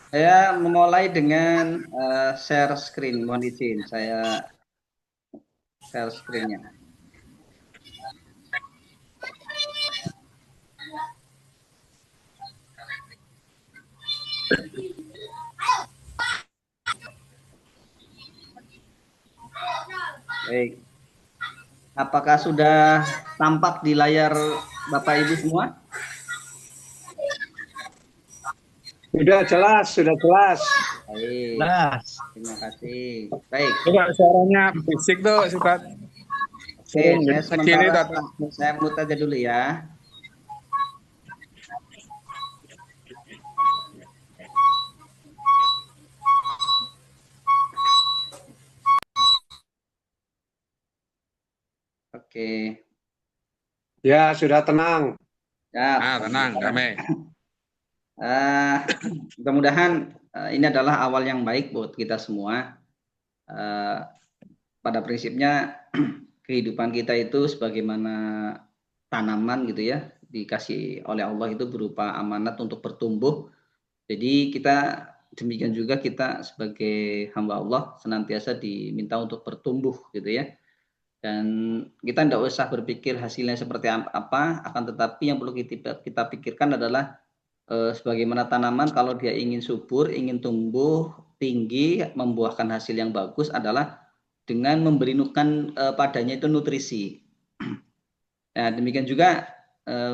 Saya memulai dengan share screen, mohon izin. Saya share screen-nya. Baik. Apakah sudah tampak di layar Bapak Ibu semua? Sudah jelas, sudah jelas. Baik, Jelas. terima kasih. Baik. Coba suaranya bisik tuh, suka Oke, sering saya gini sementara tapi saya mute aja dulu ya. Oke. ya sudah tenang. Ya, Tenang, Alhamdulillah. damai. Eh, mudah-mudahan ini adalah awal yang baik buat kita semua. Eh, pada prinsipnya kehidupan kita itu sebagaimana tanaman gitu ya, dikasih oleh Allah itu berupa amanat untuk bertumbuh. Jadi kita demikian juga kita sebagai hamba Allah senantiasa diminta untuk bertumbuh gitu ya. Dan kita tidak usah berpikir hasilnya seperti apa, akan tetapi yang perlu kita pikirkan adalah sebagaimana tanaman kalau dia ingin subur, ingin tumbuh tinggi, membuahkan hasil yang bagus adalah dengan memberikan padanya itu nutrisi. Nah, demikian juga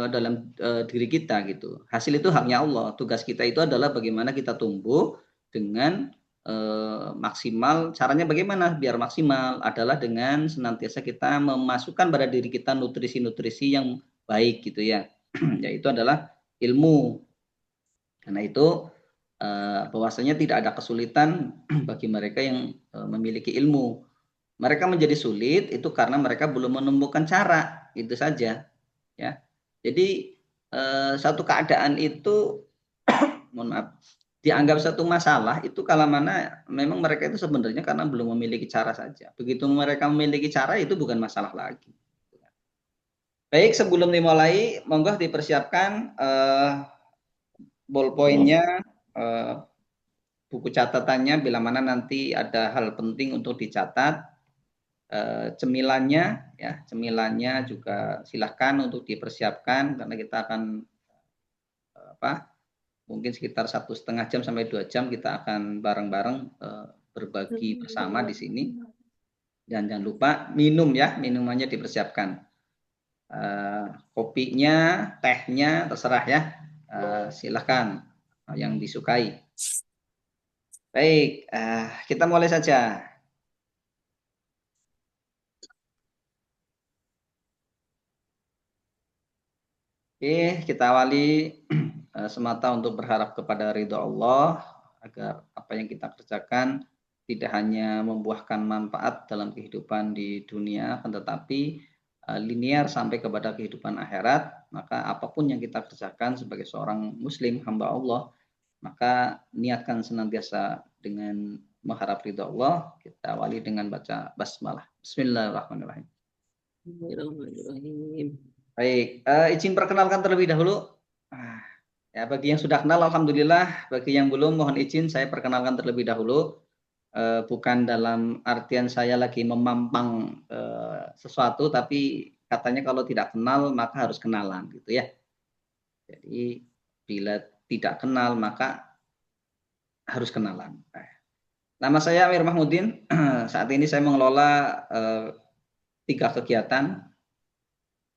dalam diri kita gitu. Hasil itu haknya Allah. Tugas kita itu adalah bagaimana kita tumbuh dengan maksimal. Caranya bagaimana biar maksimal adalah dengan senantiasa kita memasukkan pada diri kita nutrisi-nutrisi yang baik gitu ya. Yaitu adalah ilmu. Karena itu bahwasanya tidak ada kesulitan bagi mereka yang memiliki ilmu. Mereka menjadi sulit itu karena mereka belum menemukan cara, itu saja ya. Jadi satu keadaan itu mohon maaf dianggap satu masalah itu kalau mana memang mereka itu sebenarnya karena belum memiliki cara saja. Begitu mereka memiliki cara itu bukan masalah lagi. Baik, sebelum dimulai, monggo dipersiapkan ballpointnya, eh, buku catatannya bila mana nanti ada hal penting untuk dicatat, cemilannya ya, cemilannya juga silahkan untuk dipersiapkan karena kita akan apa mungkin sekitar 1,5 jam sampai 2 jam kita akan bareng-bareng berbagi bersama di sini. Dan jangan lupa minum ya, minumannya dipersiapkan. Kopinya, tehnya terserah ya, silahkan yang disukai. Baik, kita mulai saja. Oke, kita awali semata untuk berharap kepada ridho Allah agar apa yang kita kerjakan tidak hanya membuahkan manfaat dalam kehidupan di dunia, akan tetapi linear sampai kepada kehidupan akhirat. Maka apapun yang kita kerjakan sebagai seorang Muslim hamba Allah, maka niatkan senantiasa dengan mengharap ridho Allah. Kita awali dengan baca basmalah. Bismillahirrahmanirrahim. Bismillahirrahmanirrahim. Baik, izin perkenalkan terlebih dahulu. Ah, ya, bagi yang sudah kenal, alhamdulillah. Bagi yang belum, mohon izin saya perkenalkan terlebih dahulu. Bukan dalam artian saya lagi memampang sesuatu, tapi katanya kalau tidak kenal maka harus kenalan, gitu ya. Jadi bila tidak kenal maka harus kenalan. Nama saya Amir Mahmudin. Saat ini saya mengelola 3 kegiatan.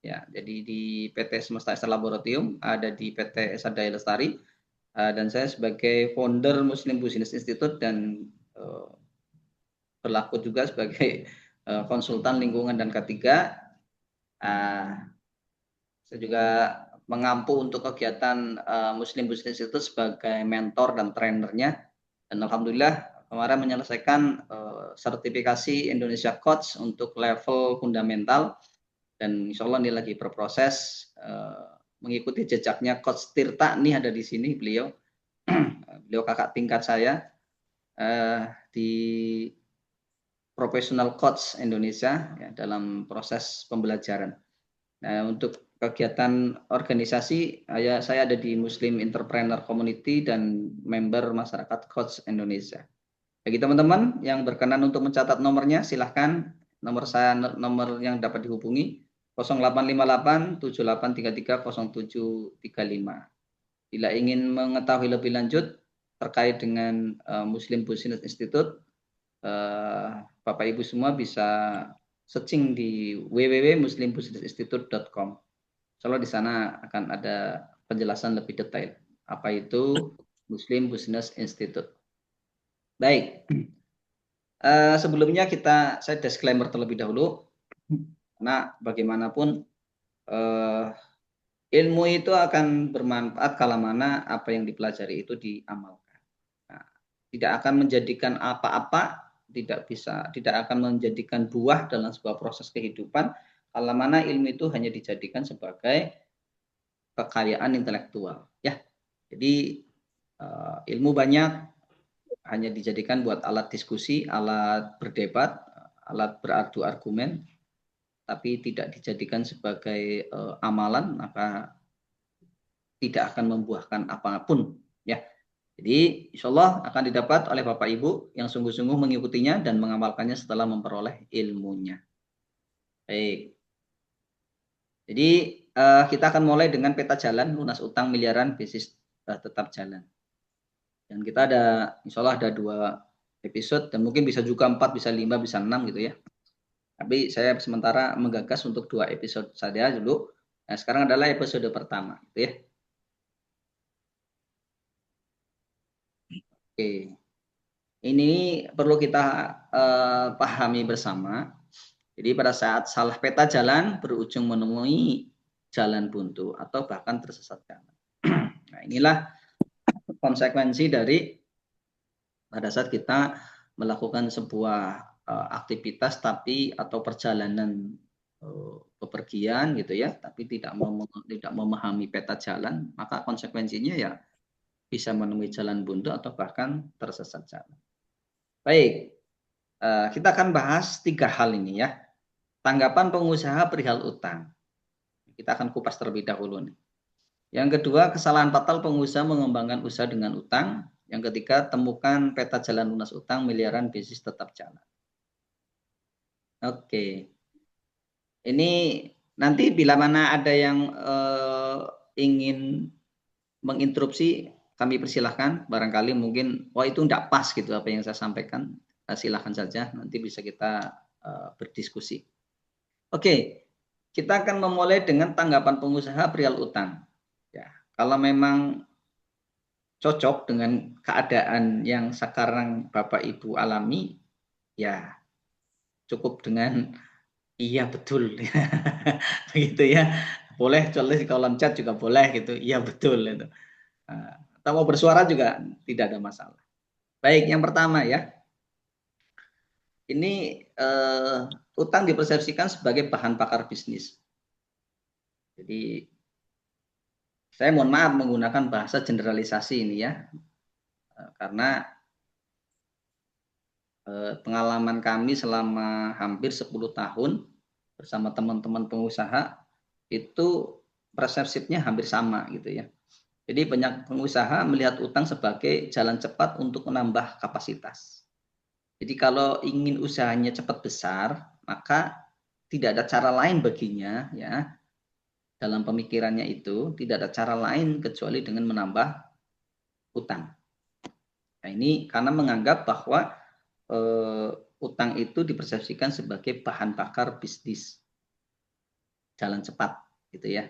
Ya, jadi di PT Semesta Esa Laboratorium, ada di PT Esa Daya Lestari, dan saya sebagai founder Muslim Business Institute dan berlaku juga sebagai konsultan lingkungan dan ketiga. Saya juga mengampu untuk kegiatan Muslim Business Institute sebagai mentor dan trainernya. Dan alhamdulillah kemarin menyelesaikan sertifikasi Indonesia Coach untuk level fundamental. Dan insya Allah ini lagi berproses mengikuti jejaknya Coach Tirta, nih ada di sini beliau. Beliau kakak tingkat saya di Professional Coach Indonesia ya, dalam proses pembelajaran. Untuk kegiatan organisasi, saya ada di Muslim Entrepreneur Community dan member masyarakat Coach Indonesia. Bagi teman-teman yang berkenan untuk mencatat nomornya, silahkan. Nomor yang dapat dihubungi 0858 7833 0735. Bila ingin mengetahui lebih lanjut terkait dengan Muslim Business Institute, Bapak Ibu semua bisa searching di www.muslimbusinessinstitute.com. Soalnya di sana akan ada penjelasan lebih detail apa itu Muslim Business Institute. Baik, sebelumnya saya disclaimer terlebih dahulu, karena bagaimanapun ilmu itu akan bermanfaat kalau mana apa yang dipelajari itu diamalkan. Nah, tidak akan menjadikan apa-apa, tidak akan menjadikan buah dalam sebuah proses kehidupan kalau mana ilmu itu hanya dijadikan sebagai kekayaan intelektual, ya. Jadi ilmu banyak hanya dijadikan buat alat diskusi, alat berdebat, alat beradu argumen, tapi tidak dijadikan sebagai amalan, maka tidak akan membuahkan apapun, ya. Jadi insya Allah akan didapat oleh Bapak Ibu yang sungguh-sungguh mengikutinya dan mengamalkannya setelah memperoleh ilmunya. Baik. Jadi kita akan mulai dengan peta jalan lunas utang miliaran bisnis tetap jalan. Dan kita insya Allah ada 2 episode dan mungkin bisa juga 4, bisa 5, bisa 6 gitu ya. Tapi saya sementara menggagas untuk 2 episode saja dulu. Nah, sekarang adalah episode pertama gitu ya. Oke. Ini perlu kita pahami bersama. Jadi pada saat salah peta jalan berujung menemui jalan buntu atau bahkan tersesat jalan. Nah, inilah konsekuensi dari pada saat kita melakukan sebuah aktivitas atau perjalanan bepergian gitu ya, tapi tidak memahami peta jalan, maka konsekuensinya ya bisa menemui jalan buntu atau bahkan tersesat jalan. Baik, kita akan bahas 3 hal ini ya. Tanggapan pengusaha perihal utang. Kita akan kupas terlebih dahulu nih. Yang kedua, kesalahan fatal pengusaha mengembangkan usaha dengan utang. Yang ketiga, temukan peta jalan lunas utang miliaran bisnis tetap jalan. Oke. Ini nanti bila mana ada yang ingin menginterupsi, kami persilahkan. Barangkali mungkin, itu enggak pas gitu apa yang saya sampaikan. Silahkan saja, nanti bisa kita berdiskusi. Oke, kita akan memulai dengan tanggapan pengusaha perihal utang. Ya, kalau memang cocok dengan keadaan yang sekarang Bapak Ibu alami, ya cukup dengan iya betul, begitu ya. Boleh tulis di kolom chat juga boleh gitu, iya betul itu. Atau mau bersuara juga tidak ada masalah. Baik, yang pertama ya, ini utang dipersepsikan sebagai bahan bakar bisnis. Jadi saya mohon maaf menggunakan bahasa generalisasi ini ya, karena pengalaman kami selama hampir 10 tahun bersama teman-teman pengusaha itu persepsinya hampir sama gitu ya. Jadi banyak pengusaha melihat utang sebagai jalan cepat untuk menambah kapasitas. Jadi kalau ingin usahanya cepat besar, maka tidak ada cara lain baginya ya. Dalam pemikirannya itu tidak ada cara lain kecuali dengan menambah utang. Nah, ini karena menganggap bahwa utang itu dipersepsikan sebagai bahan bakar bisnis jalan cepat gitu ya.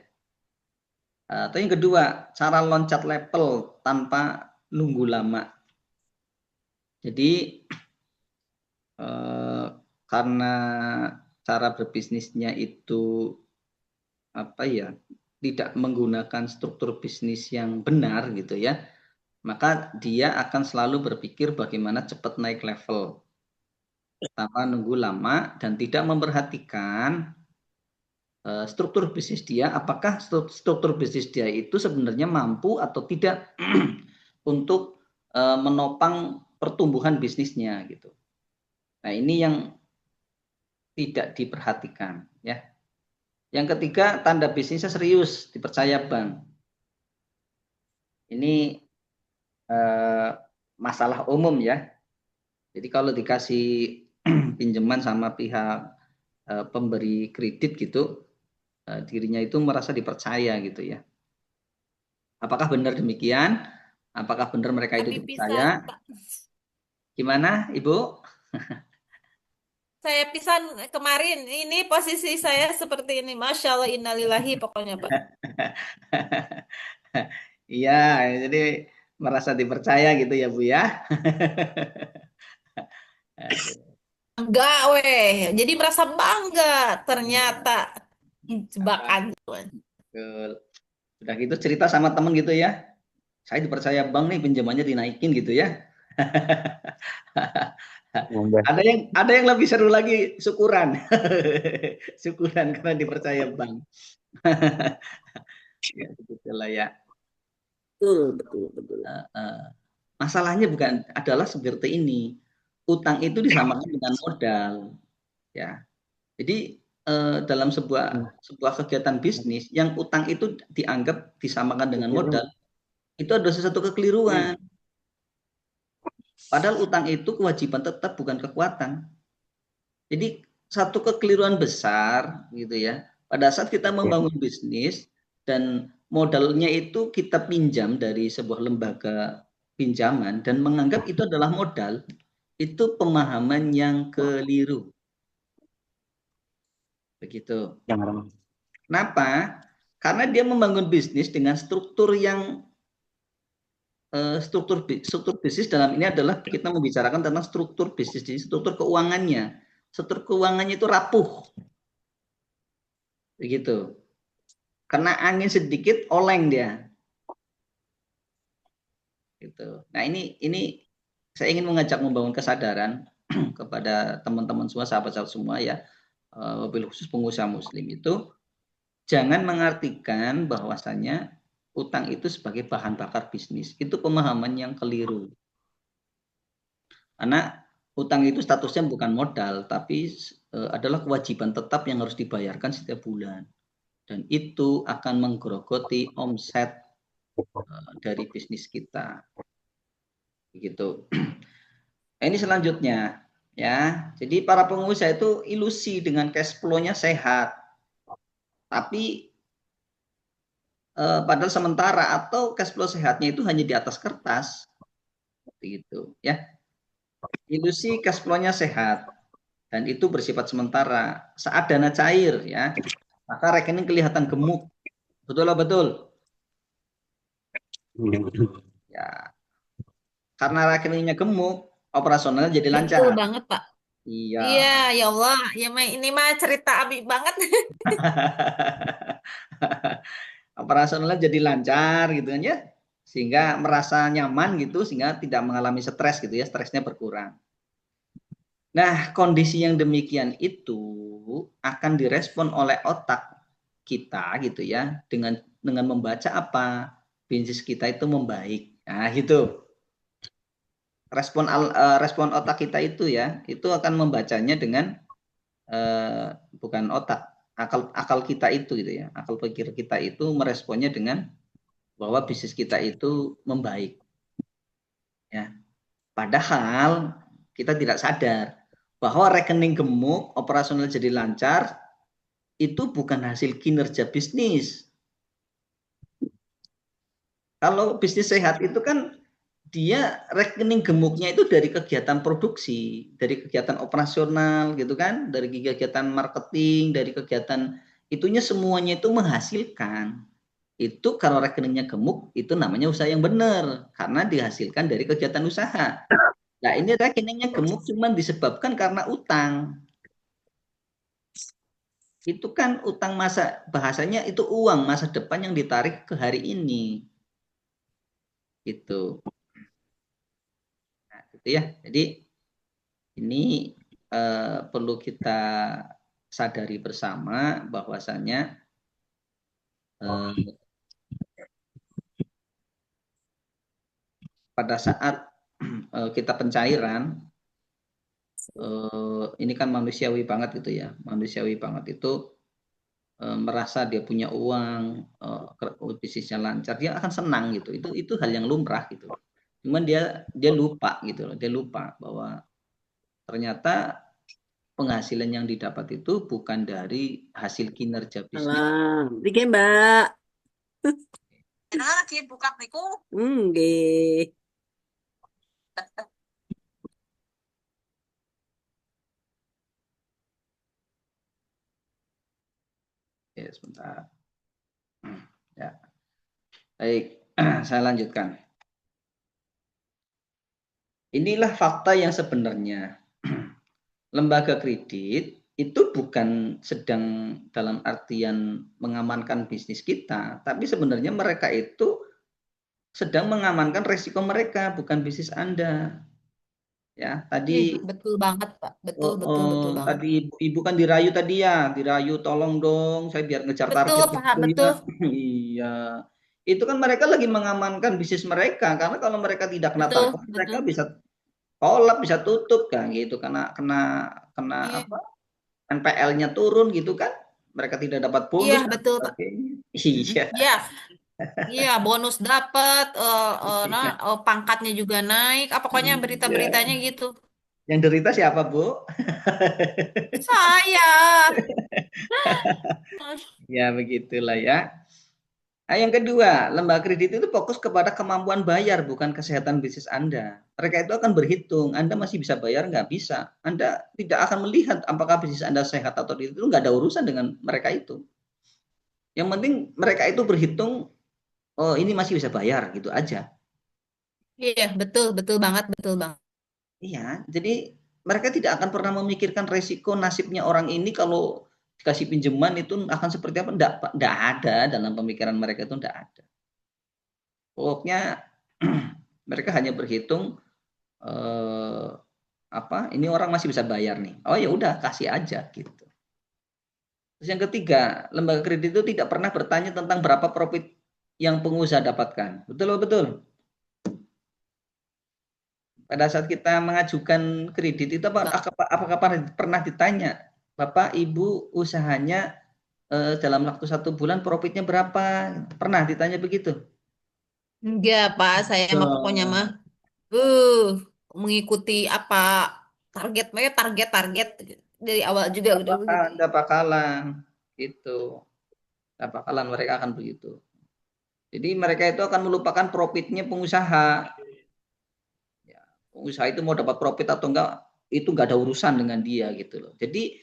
Atau yang kedua, cara loncat level tanpa nunggu lama. Jadi karena cara berbisnisnya itu tidak menggunakan struktur bisnis yang benar gitu ya, maka dia akan selalu berpikir bagaimana cepat naik level tanpa nunggu lama dan tidak memperhatikan struktur bisnis dia, apakah struktur bisnis dia itu sebenarnya mampu atau tidak untuk menopang pertumbuhan bisnisnya gitu. Nah, ini yang tidak diperhatikan ya. Yang ketiga, tanda bisnisnya serius, dipercaya bank. Ini masalah umum ya. Jadi kalau dikasih pinjaman sama pihak pemberi kredit gitu, dirinya itu merasa dipercaya gitu ya. Apakah benar demikian? Apakah benar mereka itu Kami pisan, dipercaya? Pak. Gimana, Ibu? Saya pisan kemarin. Ini posisi saya seperti ini. Masya Allah, innalillahi pokoknya, Pak. Iya, jadi merasa dipercaya gitu ya, Bu ya. Enggak, weh. Jadi merasa bangga. Ternyata Apa? jebakan. Betul. Sudah gitu cerita sama temen gitu ya. Saya dipercaya bank nih pinjamannya dinaikin gitu ya. Ada yang lebih seru lagi syukuran. Syukuran karena dipercaya bank. Ya, begitulah ya. Betul, betul, betul. Masalahnya bukan adalah seperti ini. Utang itu disamakan dengan modal, ya. Jadi dalam sebuah kegiatan bisnis yang utang itu dianggap disamakan dengan modal, itu ada sesuatu kekeliruan. Padahal utang itu kewajiban tetap bukan kekuatan. Jadi satu kekeliruan besar gitu ya. Pada saat kita membangun bisnis dan modalnya itu kita pinjam dari sebuah lembaga pinjaman dan menganggap itu adalah modal, itu pemahaman yang keliru. Begitu. Kenapa? Karena dia membangun bisnis dengan struktur yang struktur bisnis dalam ini adalah kita membicarakan tentang struktur bisnis, jadi struktur keuangannya. Struktur keuangannya itu rapuh. Begitu. Kena angin sedikit oleng dia. Gitu. Nah, ini saya ingin mengajak membangun kesadaran kepada teman-teman semua, sahabat-sahabat semua ya, wabil khusus pengusaha muslim itu jangan mengartikan bahwasanya utang itu sebagai bahan bakar bisnis. Itu pemahaman yang keliru. Karena utang itu statusnya bukan modal, tapi adalah kewajiban tetap yang harus dibayarkan setiap bulan. Dan itu akan menggerogoti omset dari bisnis kita. Begitu. Ini selanjutnya ya. Jadi para pengusaha itu ilusi dengan cash flow-nya sehat. Tapi padahal sementara atau cash flow sehatnya itu hanya di atas kertas. Begitu ya. Ilusi cash flow-nya sehat dan itu bersifat sementara. Saat dana cair ya, maka rekening kelihatan gemuk. Betul lah betul. Ya. Karena rekeningnya gemuk, operasionalnya jadi Betul lancar. banget, Pak. Iya. Iya, ya Allah. Ya, ini mah cerita Abi banget. Operasionalnya jadi lancar gitu kan ya. Sehingga merasa nyaman gitu sehingga tidak mengalami stres gitu ya, stresnya berkurang. Nah, kondisi yang demikian itu akan direspon oleh otak kita gitu ya dengan membaca apa? Bisnis kita itu membaik. Nah, gitu. Respon otak kita itu ya, itu akan membacanya dengan bukan otak, akal kita itu gitu ya. Akal pikir kita itu meresponnya dengan bahwa bisnis kita itu membaik. Ya. Padahal kita tidak sadar bahwa rekening gemuk, operasional jadi lancar, itu bukan hasil kinerja bisnis. Kalau bisnis sehat itu kan dia rekening gemuknya itu dari kegiatan produksi, dari kegiatan operasional gitu kan, dari kegiatan marketing, dari kegiatan itunya semuanya itu menghasilkan. Itu kalau rekeningnya gemuk itu namanya usaha yang benar karena dihasilkan dari kegiatan usaha. Nah, ini rekeningnya gemuk cuma disebabkan karena utang. Itu kan utang bahasanya itu uang masa depan yang ditarik ke hari ini. Itu. Nah, gitu ya. Jadi ini perlu kita sadari bersama bahwasanya pada saat kita pencairan ini kan manusiawi banget gitu ya, manusiawi banget itu merasa dia punya uang, bisnisnya lancar, dia akan senang gitu. Itu hal yang lumrah gitu. Cuman dia lupa gitu loh, dia lupa bahwa ternyata penghasilan yang didapat itu bukan dari hasil kinerja bisnis. Salam. Oke, Mbak. Lagi buka niku. Nggih. Ya, sebentar. Ya. Baik, saya lanjutkan. Inilah fakta yang sebenarnya. Lembaga kredit itu bukan sedang dalam artian mengamankan bisnis kita, tapi sebenarnya mereka itu sedang mengamankan resiko mereka, bukan bisnis Anda. Ya, tadi Betul banget, Pak. Betul banget. tadi ibu kan dirayu tadi ya, dirayu tolong dong, saya biar ngejar Betul, target Pak. itu Betul. ya. Iya, itu kan mereka lagi mengamankan bisnis mereka, karena kalau mereka tidak kena Betul, target, mereka betul. bisa kolap, bisa tutup kan gitu, karena Iya. apa? NPL-nya turun gitu kan, mereka tidak dapat Iya, bonus dan betul, Pak. sebagainya. Mm-mm. Iya, Iya, iya, bonus dapat, pangkatnya juga naik. Apa pokoknya iya. berita-beritanya gitu. Yang derita siapa, Bu? Saya. Ya begitulah ya. Nah, yang kedua, lembaga kredit itu fokus kepada kemampuan bayar, bukan kesehatan bisnis Anda. Mereka itu akan berhitung, Anda masih bisa bayar, nggak bisa. Anda tidak akan melihat apakah bisnis Anda sehat atau tidak, itu nggak ada urusan dengan mereka itu. Yang penting mereka itu berhitung, oh ini masih bisa bayar, gitu aja. Iya, betul banget, betul banget. Iya, jadi mereka tidak akan pernah memikirkan resiko nasibnya orang ini kalau dikasih pinjaman itu akan seperti apa. Enggak ada dalam pemikiran mereka itu enggak ada. Pokoknya mereka hanya berhitung eh, ini orang masih bisa bayar nih. Oh ya udah kasih aja gitu. Terus yang ketiga, lembaga kredit itu tidak pernah bertanya tentang berapa profit yang pengusaha dapatkan. Betul betul. Pada saat kita mengajukan kredit itu apakah pernah ditanya, Bapak Ibu usahanya dalam waktu 1 bulan profitnya berapa? Pernah ditanya begitu? Enggak, Pak. Saya mah pokoknya mah, Oh, uh, mengikuti apa target dari awal juga udah begitu. Enggak bakalan gitu. Enggak bakalan mereka akan begitu. Jadi mereka itu akan melupakan profitnya pengusaha. Ya, pengusaha itu mau dapat profit atau enggak itu enggak ada urusan dengan dia gitu loh. Jadi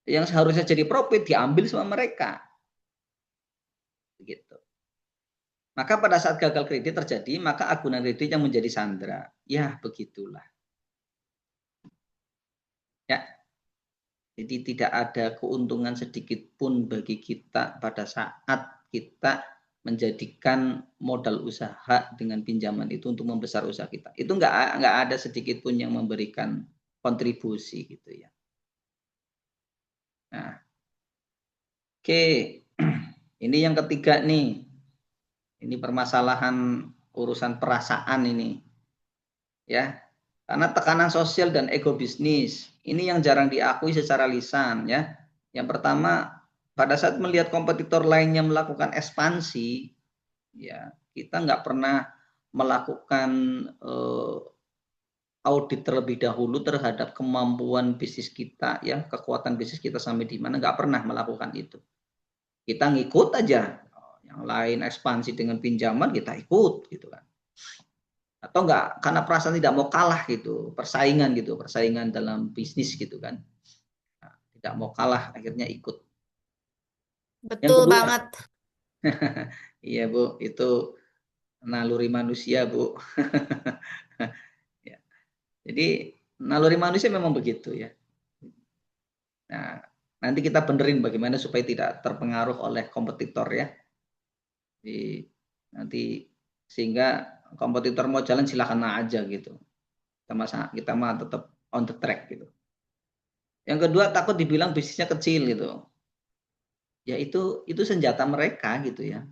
yang seharusnya jadi profit diambil sama mereka. Begitu. Maka pada saat gagal kredit terjadi, maka agunan kredit yang menjadi sandera. Ya, begitulah. Ya, jadi tidak ada keuntungan sedikit pun bagi kita pada saat kita menjadikan modal usaha dengan pinjaman itu untuk membesar usaha kita. Itu nggak ada sedikit pun yang memberikan kontribusi gitu ya. Nah, oke. Ini yang ketiga nih. Ini permasalahan urusan perasaan ini. Ya, karena tekanan sosial dan ego bisnis ini yang jarang diakui secara lisan ya. Yang pertama, pada saat melihat kompetitor lainnya melakukan ekspansi, ya kita nggak pernah melakukan audit terlebih dahulu terhadap kemampuan bisnis kita ya, kekuatan bisnis kita sampai di mana, nggak pernah melakukan itu. Kita ngikut aja, yang lain ekspansi dengan pinjaman kita ikut gitu kan. Atau enggak karena perasaan tidak mau kalah gitu, persaingan dalam bisnis gitu kan. Nah, tidak mau kalah akhirnya ikut. Yang Betul kedua, banget. iya Bu, itu naluri manusia Bu. Ya. Jadi naluri manusia memang begitu ya. Nah, nanti kita benerin bagaimana supaya tidak terpengaruh oleh kompetitor ya. Jadi nanti sehingga kompetitor mau jalan silakan aja gitu. Kita mah tetap on the track gitu. Yang kedua takut dibilang bisnisnya kecil gitu. Ya itu senjata mereka gitu ya.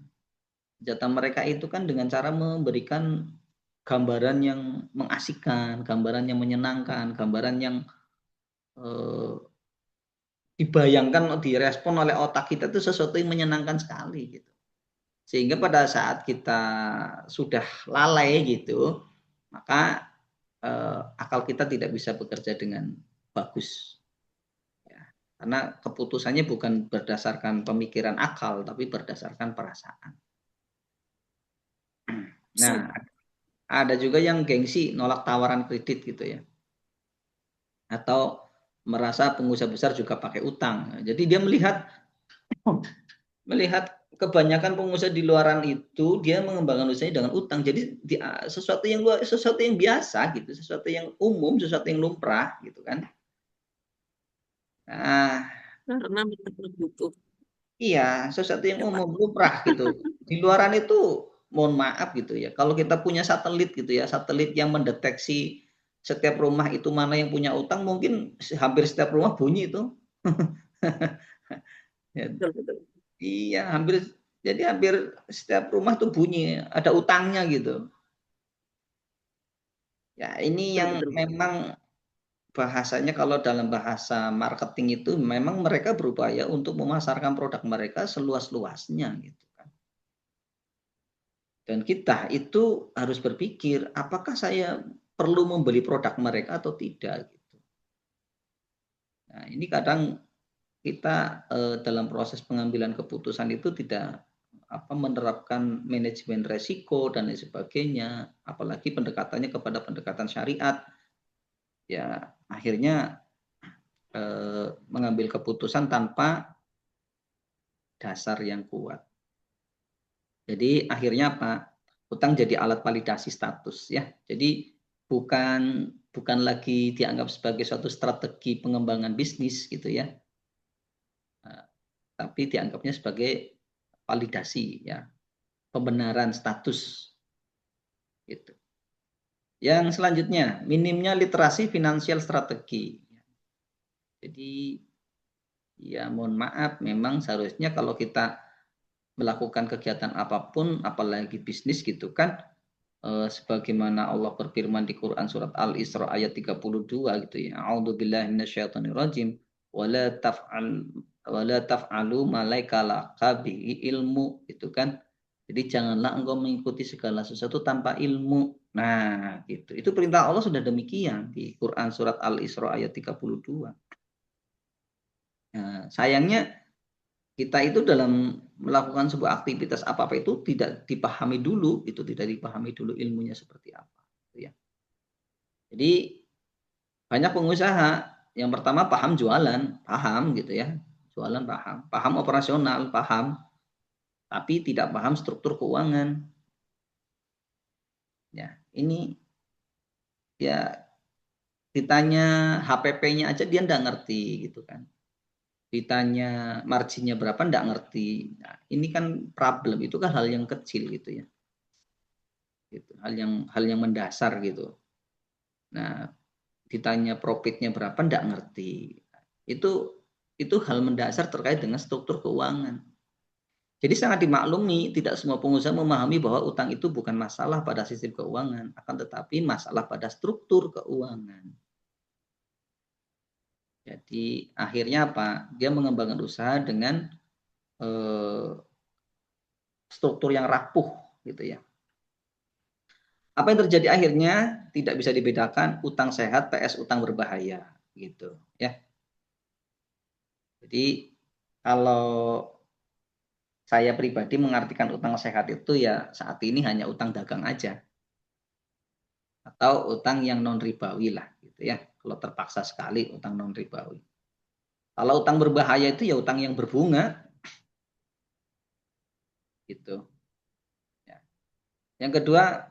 Senjata mereka itu kan dengan cara memberikan gambaran yang mengasihkan, gambaran yang menyenangkan, gambaran yang dibayangkan, direspon oleh otak kita itu sesuatu yang menyenangkan sekali gitu. Sehingga pada saat kita sudah lalai gitu, maka akal kita tidak bisa bekerja dengan bagus. Ya, karena keputusannya bukan berdasarkan pemikiran akal, tapi berdasarkan perasaan. Nah, ada juga yang gengsi nolak tawaran kredit gitu ya. Atau merasa pengusaha besar juga pakai utang. Jadi dia melihat kebanyakan pengusaha di luaran itu dia mengembangkan usahanya dengan utang. Jadi sesuatu yang biasa gitu, sesuatu yang umum, sesuatu yang lumrah gitu kan. Nah, Karena mereka butuh. iya, sesuatu yang umum lumrah gitu. Di luaran itu mohon maaf gitu ya. Kalau kita punya satelit gitu ya, satelit yang mendeteksi setiap rumah itu mana yang punya utang, mungkin hampir setiap rumah bunyi itu. Ya, Betul, betul. iya, hampir setiap rumah tuh bunyi, ada utangnya gitu. Ya, ini Betul, yang betul. memang bahasanya kalau dalam bahasa marketing itu memang mereka berupaya untuk memasarkan produk mereka seluas-luasnya gitu kan. Dan kita itu harus berpikir apakah saya perlu membeli produk mereka atau tidak gitu. Nah, ini kadang kita dalam proses pengambilan keputusan itu tidak menerapkan manajemen resiko dan lain sebagainya, apalagi pendekatannya kepada pendekatan syariat, ya akhirnya mengambil keputusan tanpa dasar yang kuat. Jadi akhirnya apa? Utang jadi alat validasi status ya. Jadi bukan lagi dianggap sebagai suatu strategi pengembangan bisnis gitu ya. Tapi dianggapnya sebagai validasi ya, pembenaran status gitu. Yang selanjutnya, minimnya literasi finansial strategi. Jadi ya mohon maaf, memang seharusnya kalau kita melakukan kegiatan apapun, apalagi bisnis gitu kan, sebagaimana Allah berfirman di Quran surat Al-Isra ayat 32 gitu ya. A'udzubillahi minasyaitonirrajim. Wala taf'alu malaika bihi ilmu itu kan. Jadi janganlah engkau mengikuti segala sesuatu tanpa ilmu. Nah, gitu. Itu perintah Allah sudah demikian di Quran surat Al-Isra ayat 32. Nah, sayangnya kita itu dalam melakukan sebuah aktivitas apa-apa itu tidak dipahami dulu, ilmunya seperti apa. Gitu ya. Jadi banyak pengusaha yang pertama paham jualan, paham gitu ya, jualan paham operasional, paham, tapi tidak paham struktur keuangan. Ya, ini ya ditanya HPP-nya aja dia enggak ngerti gitu kan. Ditanya marginnya berapa enggak ngerti. Nah, ini kan problem, itu kan hal yang kecil gitu ya. Gitu. Hal yang mendasar gitu. Nah, ditanya profitnya berapa enggak ngerti. Itu hal mendasar terkait dengan struktur keuangan. Jadi sangat dimaklumi tidak semua pengusaha memahami bahwa utang itu bukan masalah pada sistem keuangan, akan tetapi masalah pada struktur keuangan. Jadi akhirnya apa? Dia mengembangkan usaha dengan struktur yang rapuh gitu ya. Apa yang terjadi akhirnya tidak bisa dibedakan utang sehat PS utang berbahaya gitu ya. Jadi kalau saya pribadi mengartikan utang sehat itu ya saat ini hanya utang dagang aja atau utang yang non ribawi lah gitu ya. Kalau terpaksa sekali utang non ribawi. Kalau utang berbahaya itu ya utang yang berbunga gitu. Ya. Yang kedua,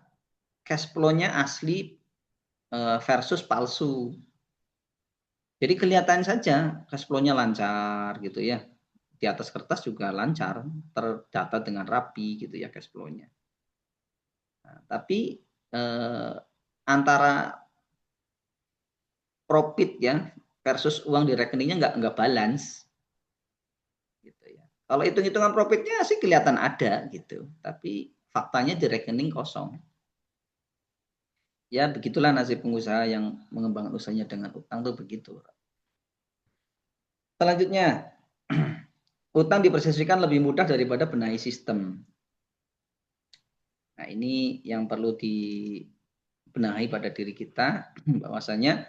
cash flow-nya asli versus palsu. Jadi kelihatan saja cash flow-nya lancar gitu ya. Di atas kertas juga lancar, terdata dengan rapi gitu ya cash flow-nya. Nah, tapi antara profit ya versus uang di rekeningnya nggak balance gitu ya. Kalau hitung-hitungan profitnya sih kelihatan ada gitu, tapi faktanya di rekening kosong. Ya begitulah nasib pengusaha yang mengembangkan usahanya dengan utang tuh begitu. Selanjutnya, utang dipersepsikan lebih mudah daripada benahi sistem. Nah, ini yang perlu dibenahi pada diri kita, bahwasanya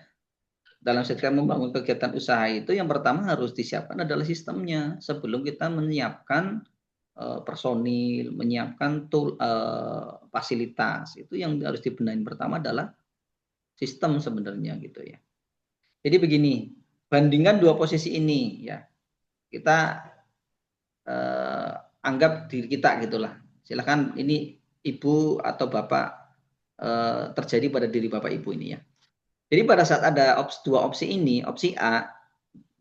dalam setiap membangun kegiatan usaha itu yang pertama harus disiapkan adalah sistemnya sebelum kita menyiapkan personil, menyiapkan tool, fasilitas. Itu yang harus dibenahi pertama adalah sistem sebenarnya gitu ya. Jadi begini, bandingkan dua posisi ini ya. Kita anggap diri kita gitulah. Silakan ini ibu atau bapak terjadi pada diri bapak ibu ini ya. Jadi pada saat ada dua opsi ini, opsi A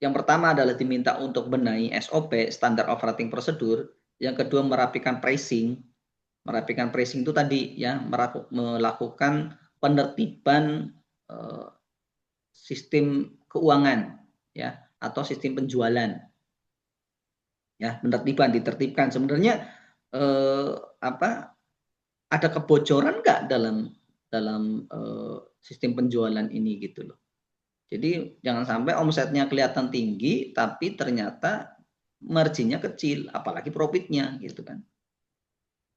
yang pertama adalah diminta untuk benahi SOP, standar operating procedure. Yang kedua merapikan pricing. Merapikan pricing itu tadi ya, melakukan penertiban sistem keuangan ya atau sistem penjualan. Ya, ditertibkan. Sebenarnya ada kebocoran nggak dalam sistem penjualan ini gitu loh. Jadi jangan sampai omsetnya kelihatan tinggi tapi ternyata marginnya kecil, apalagi profitnya gitu kan.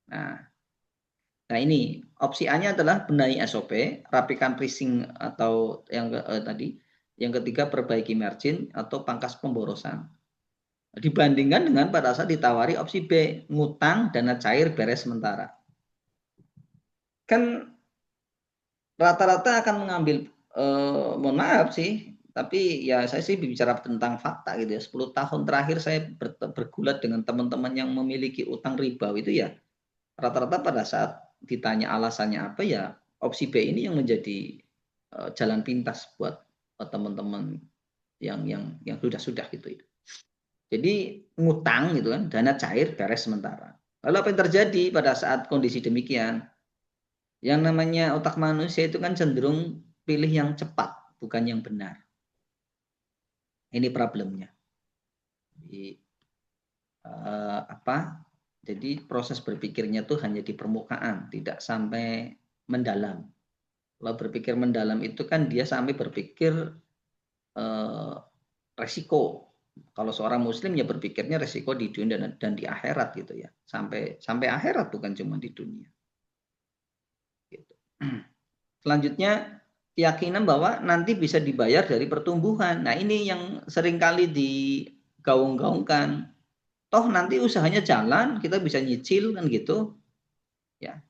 Nah ini opsi A-nya adalah benahi SOP, rapikan pricing atau yang tadi. Yang ketiga perbaiki margin atau pangkas pemborosan. Dibandingkan dengan pada saat ditawari opsi B, ngutang dana cair beres sementara. Kan rata-rata akan mengambil, mohon maaf sih, tapi ya saya sih bicara tentang fakta gitu ya. 10 tahun terakhir saya bergulat dengan teman-teman yang memiliki utang riba itu ya. Rata-rata pada saat ditanya alasannya apa ya, opsi B ini yang menjadi jalan pintas buat teman-teman yang sudah gitu ya. Jadi ngutang gitu kan, dana cair beres sementara. Lalu apa yang terjadi pada saat kondisi demikian? Yang namanya otak manusia itu kan cenderung pilih yang cepat, bukan yang benar. Ini problemnya. Jadi, Jadi proses berpikirnya tuh hanya di permukaan, tidak sampai mendalam. Kalau berpikir mendalam itu kan dia sampai berpikir resiko. Kalau seorang muslim ya berpikirnya resiko di dunia dan di akhirat gitu ya. Sampai akhirat bukan cuma di dunia. Gitu. Selanjutnya keyakinan bahwa nanti bisa dibayar dari pertumbuhan. Nah, ini yang seringkali digaung-gaungkan. Toh nanti usahanya jalan, kita bisa nyicil kan gitu. Ya.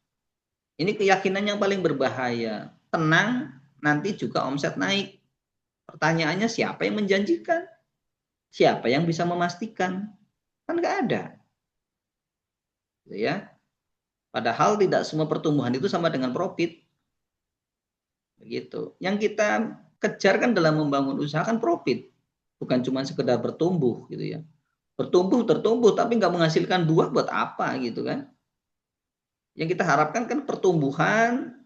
Ini keyakinan yang paling berbahaya. Tenang, nanti juga omset naik. Pertanyaannya siapa yang menjanjikan? Siapa yang bisa memastikan? Kan nggak ada. Ya. Padahal tidak semua pertumbuhan itu sama dengan profit. Begitu. Yang kita kejar kan dalam membangun usaha kan profit. Bukan cuma sekedar bertumbuh gitu ya. Bertumbuh, tapi nggak menghasilkan buah buat apa gitu kan. Yang kita harapkan kan pertumbuhan,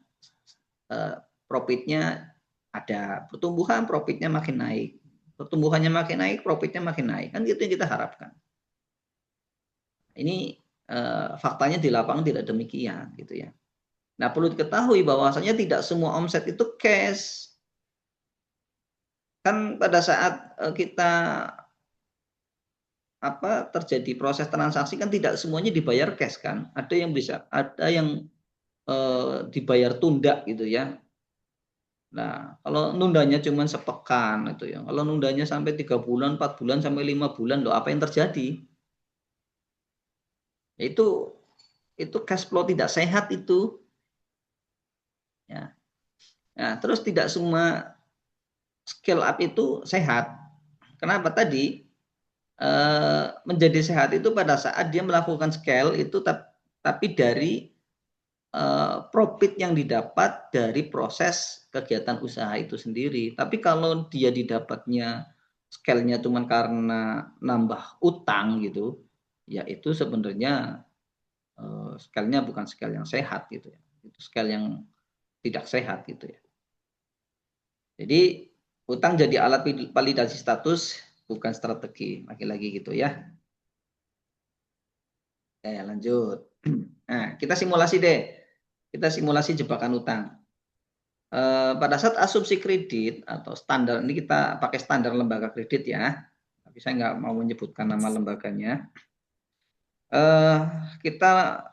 profitnya ada. Pertumbuhan, profitnya makin naik. Pertumbuhannya makin naik, profitnya makin naik. Kan gitu yang kita harapkan. Ini faktanya di lapangan tidak demikian gitu ya. Nah, perlu diketahui bahwasanya tidak semua omset itu cash. Kan pada saat kita terjadi proses transaksi kan tidak semuanya dibayar cash kan. Ada yang dibayar tunda gitu ya. Nah, kalau nundanya cuma sepekan itu ya. Kalau nundanya sampai 3 bulan, 4 bulan sampai 5 bulan loh, apa yang terjadi? Itu cash flow tidak sehat itu. Ya. Nah, terus tidak semua scale up itu sehat. Kenapa tadi? Menjadi sehat itu pada saat dia melakukan scale itu tapi dari profit yang didapat dari proses kegiatan usaha itu sendiri. Tapi kalau dia didapatnya scale-nya cuma karena nambah utang gitu, ya itu sebenarnya scale-nya bukan scale yang sehat gitu ya. Itu scale yang tidak sehat gitu ya. Jadi utang jadi alat validasi status bukan strategi, lagi-lagi gitu ya. Ya, lanjut. Nah, kita simulasi deh. Kita simulasi jebakan utang. Pada saat asumsi kredit atau standar, ini kita pakai standar lembaga kredit ya. tapi saya nggak mau menyebutkan nama lembaganya. Kita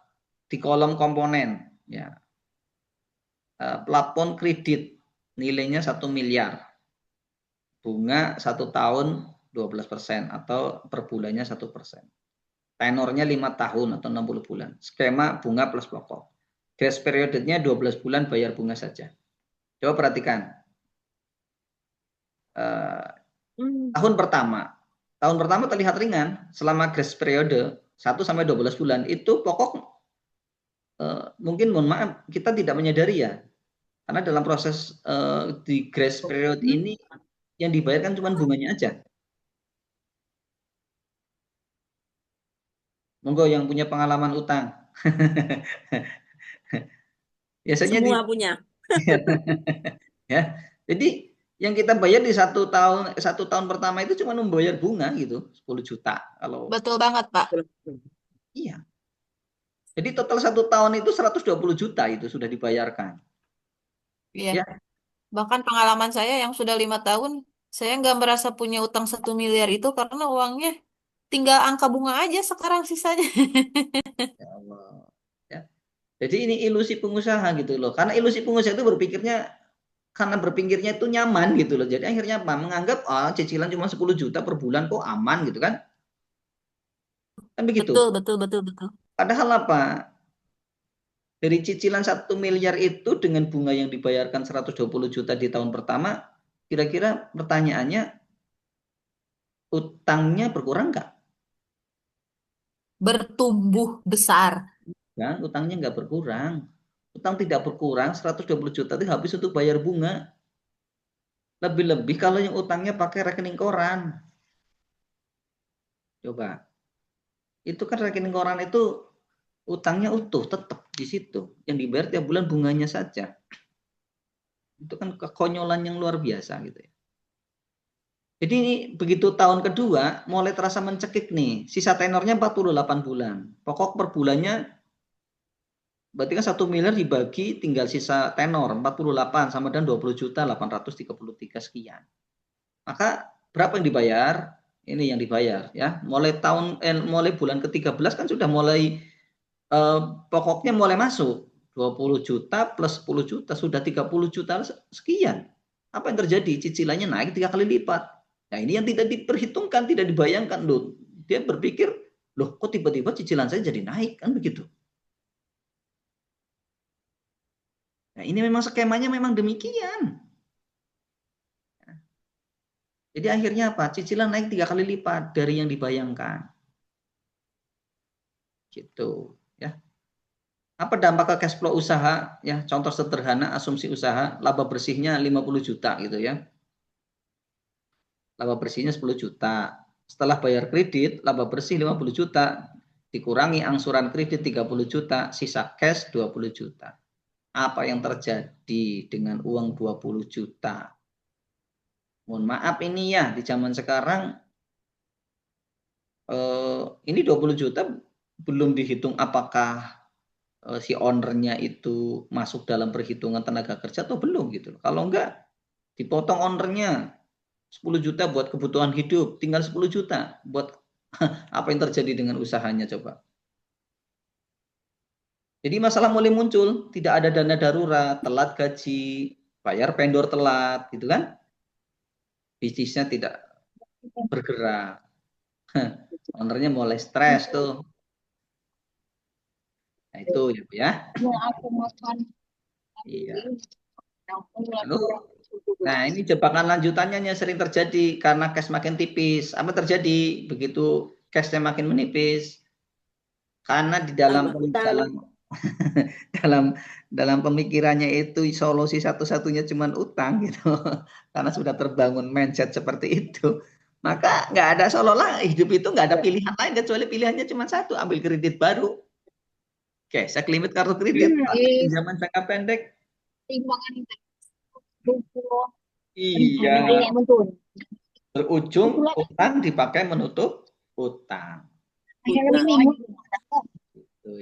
di kolom komponen, ya, plafon kredit nilainya 1 miliar, bunga 1 tahun 12% atau per bulannya 1%. Tenornya 5 tahun atau 60 bulan. Skema bunga plus pokok. Grace periodenya 12 bulan bayar bunga saja. Coba perhatikan. Tahun pertama terlihat ringan. Selama grace periode 1 sampai 12 bulan itu pokok mungkin mohon maaf kita tidak menyadari ya. Karena dalam proses di grace period ini yang dibayarkan cuma bunganya aja. Monggo yang punya pengalaman utang. Biasanya Semua punya. ya. Jadi yang kita bayar di 1 tahun pertama itu cuma membayar bunga gitu, 10 juta kalau. Betul banget, Pak. Iya. Jadi total 1 tahun itu 120 juta itu sudah dibayarkan. Iya. Ya. Bahkan pengalaman saya yang sudah 5 tahun, saya nggak merasa punya utang 1 miliar itu karena uangnya tinggal angka bunga aja sekarang sisanya. Ya Allah. Ya. Jadi ini ilusi pengusaha gitu loh. Karena ilusi pengusaha itu berpikirnya itu nyaman gitu loh. Jadi akhirnya apa? Menganggap cicilan cuma 10 juta per bulan kok aman gitu kan? Kan begitu. Betul. Padahal apa? Dari cicilan 1 miliar itu dengan bunga yang dibayarkan 120 juta di tahun pertama, kira-kira pertanyaannya, utangnya berkurang nggak? Bertumbuh besar. Ya, utangnya nggak berkurang. Utang tidak berkurang, 120 juta itu habis untuk bayar bunga. Lebih-lebih kalau yang utangnya pakai rekening koran. Coba. Itu kan rekening koran itu utangnya utuh tetap di situ. Yang dibayar tiap bulan bunganya saja. Itu kan kekonyolan yang luar biasa gitu ya. Jadi ini begitu tahun kedua mulai terasa mencekik nih. Sisa tenornya 48 bulan. Pokok per bulannya berarti kan 1 miliar dibagi tinggal sisa tenor 48 sama dengan 20 juta 833 sekian. Maka berapa yang dibayar? Ini yang dibayar ya. Mulai bulan ke-13 kan sudah mulai pokoknya mulai masuk 20 juta plus 10 juta sudah 30 juta sekian. Apa yang terjadi? Cicilannya naik 3 kali lipat. Nah, ini yang tidak diperhitungkan, tidak dibayangkan loh. Dia berpikir, loh kok tiba-tiba cicilan saya jadi naik kan begitu. Nah, ini memang skemanya memang demikian. Jadi akhirnya apa? Cicilan naik 3 kali lipat dari yang dibayangkan. Gitu, ya. Apa dampak ke cash flow usaha? Ya, contoh sederhana asumsi usaha, laba bersihnya 50 juta gitu ya. Laba bersihnya 10 juta. Setelah bayar kredit, laba bersih 50 juta, dikurangi angsuran kredit 30 juta, sisa cash 20 juta. Apa yang terjadi dengan uang 20 juta? Mohon maaf ini ya, di zaman sekarang ini 20 juta belum dihitung apakah si ownernya itu masuk dalam perhitungan tenaga kerja atau belum gitu. Kalau enggak, dipotong ownernya 10 juta buat kebutuhan hidup, tinggal 10 juta buat apa yang terjadi dengan usahanya coba. Jadi masalah mulai muncul, tidak ada dana darurat, telat gaji, bayar vendor telat gitu kan. Bisnisnya tidak bergerak. Ownernya mulai stres tuh. Nah itu ya. Iya. Lalu, nah ini jebakan lanjutannya yang sering terjadi karena cash makin tipis. Apa terjadi begitu cashnya makin menipis? Karena di dalam dalam pemikirannya itu solusi satu-satunya cuma utang gitu. Karena sudah terbangun mindset seperti itu. Maka nggak ada seolah-olah hidup itu nggak ada pilihan lain kecuali pilihannya cuma satu, ambil kredit baru. Oke, saya limit kartu kredit, pinjaman jangka pendek. Iya. Berujung utang dipakai menutup utang. Gitu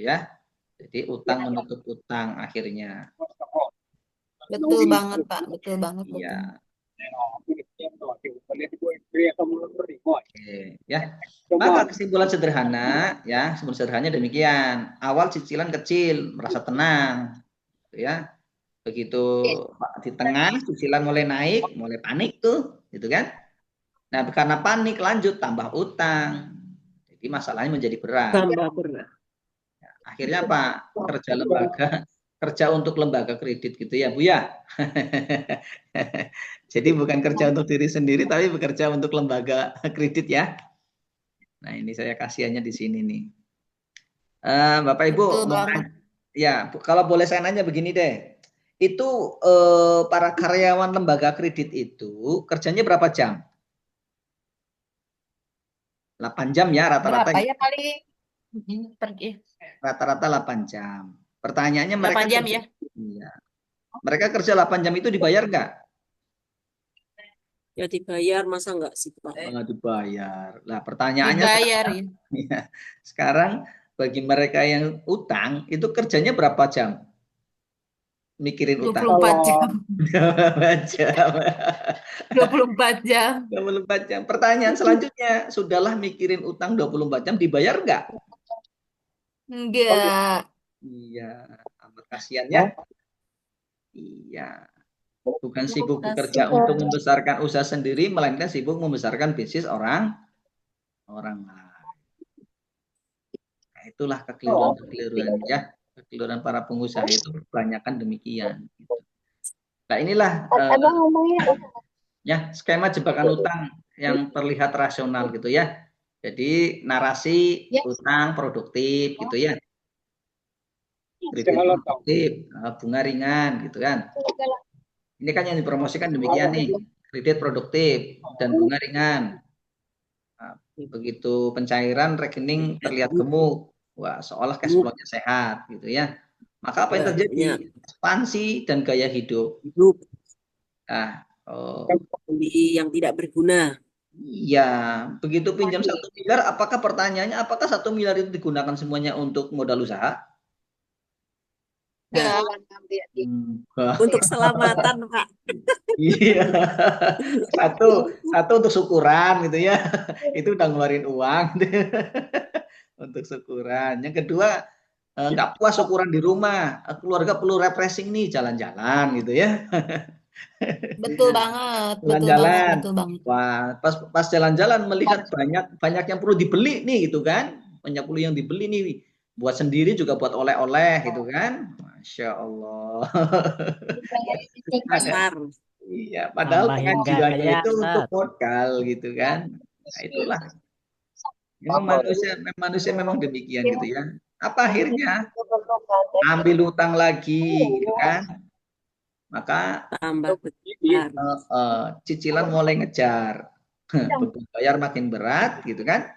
ya. Jadi utang menutup utang akhirnya. Betul banget, Pak. Betul banget. Iya. Oke, ya. Maka kesimpulan sederhana, ya, kesimpulan sederhananya demikian. Awal cicilan kecil, merasa tenang, gitu ya. Begitu di tengah cicilan mulai naik, mulai panik tuh, gitu kan? Nah, karena panik lanjut tambah utang. Jadi masalahnya menjadi berat. Tambah berat. Akhirnya apa? Kerja untuk lembaga kredit gitu ya, Bu ya. Jadi bukan kerja untuk diri sendiri, tapi bekerja untuk lembaga kredit ya. Nah, ini saya kasihannya di sini nih. Bapak Ibu, Betul banget. ya, kalau boleh saya nanya begini deh. Itu para karyawan lembaga kredit itu kerjanya berapa jam? 8 jam ya rata-rata. Berapa ya paling pergi? Rata-rata 8 jam. Pertanyaannya 8 jam ya? Iya. Mereka kerja 8 jam itu dibayar nggak? Ya dibayar, masa enggak sih, Pak? Nggak dibayar. Lah pertanyaannya Dibayar ya. ya, sekarang bagi mereka yang utang itu kerjanya berapa jam? Mikirin utang. 24 jam. 24 jam. 24 jam. 24 jam. Pertanyaan selanjutnya, sudahlah mikirin utang 24 jam dibayar nggak? Enggak. Iya, amat kasihan ya. Iya. Bukan sibuk bekerja untuk membesarkan usaha sendiri, melainkan sibuk membesarkan bisnis orang lain. Nah, itulah kekeliruan ya. Kekeliruan para pengusaha itu kebanyakan demikian. Nah, inilah ya skema jebakan utang yang terlihat rasional gitu ya. Jadi narasi utang produktif gitu ya. Kredit produktif, bunga ringan gitu kan. Ini kan yang dipromosikan demikian nih, kredit produktif dan bunga ringan. Nah, begitu pencairan rekening terlihat gemuk, wah seolah cash flow-nya sehat gitu ya. Maka apa yang terjadi? Ekspansi dan gaya hidup. Nah, Beli yang tidak berguna. iya, begitu pinjam 1 miliar, apakah pertanyaannya apakah 1 miliar itu digunakan semuanya untuk modal usaha? Enggak. Untuk selamatan, Pak. Iya, satu untuk syukuran gitu ya, itu udah ngeluarin uang untuk syukuran. Yang kedua, nggak puas syukuran di rumah, keluarga perlu refreshing nih, jalan-jalan gitu ya. Betul banget, betul banget, Jalan-jalan. betul banget. Wah, pas jalan-jalan melihat banyak yang perlu dibeli nih gitu kan, banyak perlu yang dibeli nih, buat sendiri juga buat oleh-oleh gitu kan, masya Allah. Pasar. Iya, padahal Tambahin pengajiannya gaya, itu untuk Ustaz. modal gitu kan. Nah, itulah. Memang manusia memang demikian gitu ya. Apa akhirnya? Ambil utang lagi gitu kan. Maka Tambah besar. cicilan mulai ngejar. Beban bayar makin berat gitu kan.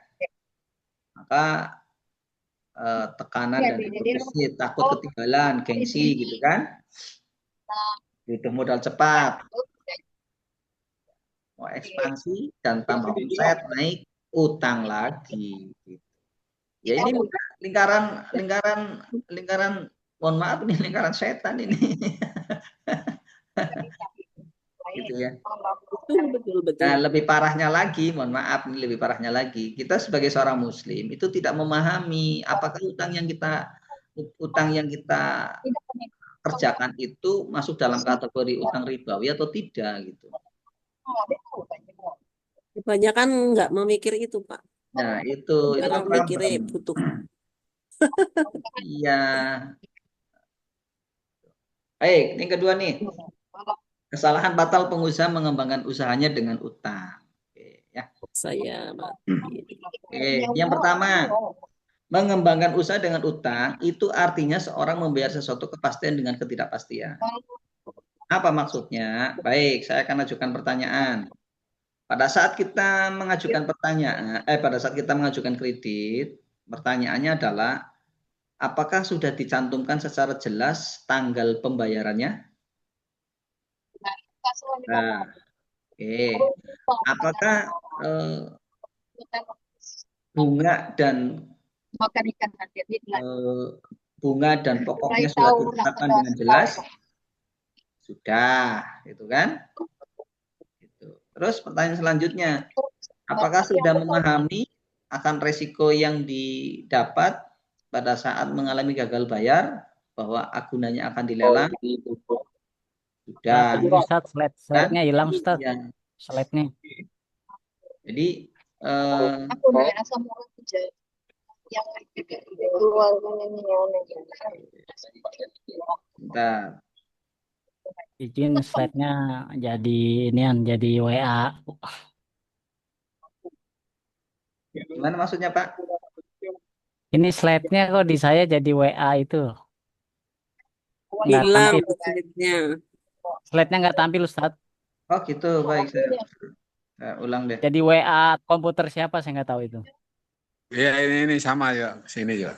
Maka tekanan dan defisit, takut ketinggalan, gengsi gitu kan. Itu modal cepat. Mau ekspansi dan tambah omset naik utang lagi gitu. Ya ini lingkaran mohon maaf ini lingkaran setan ini. Gitu ya. Betul. Nah, lebih parahnya lagi, mohon maaf ini lebih parahnya lagi. Kita sebagai seorang muslim itu tidak memahami apakah utang yang kita kerjakan itu masuk dalam kategori utang ribawi atau tidak gitu. Kebanyakan nggak memikir itu, Pak. Nah, itu Karena mikirnya problem. butuh. Iya. Baik, yang kedua nih. Kesalahan fatal pengusaha mengembangkan usahanya dengan utang. Oke, ya. Saya Oke, yang pertama, mengembangkan usaha dengan utang itu artinya seorang membayar sesuatu kepastian dengan ketidakpastian. Apa maksudnya? Baik, saya akan ajukan pertanyaan. Pada saat kita mengajukan kredit, pertanyaannya adalah apakah sudah dicantumkan secara jelas tanggal pembayarannya? Nah, oke. Apakah bunga dan pokoknya sudah ditetapkan dengan jelas? Sudah, gitu kan? Gitu. Terus pertanyaan selanjutnya, apakah sudah memahami akan resiko yang didapat pada saat mengalami gagal bayar bahwa agunannya akan dilelang? Sudah, Ini Ustadz, kan? slide-nya hilang Ustadz, Ya. slide-nya. Jadi bentar. Izin slide-nya jadi jadi WA. Gimana maksudnya Pak? Ini slide-nya kok di saya jadi WA itu. Nggak Hilang tampil. slide-nya. Slide-nya nggak tampil Ustadz. Oh gitu, baik saya ulang deh. Jadi WA komputer siapa saya nggak tahu itu. Iya, ini sama ya, sini ya.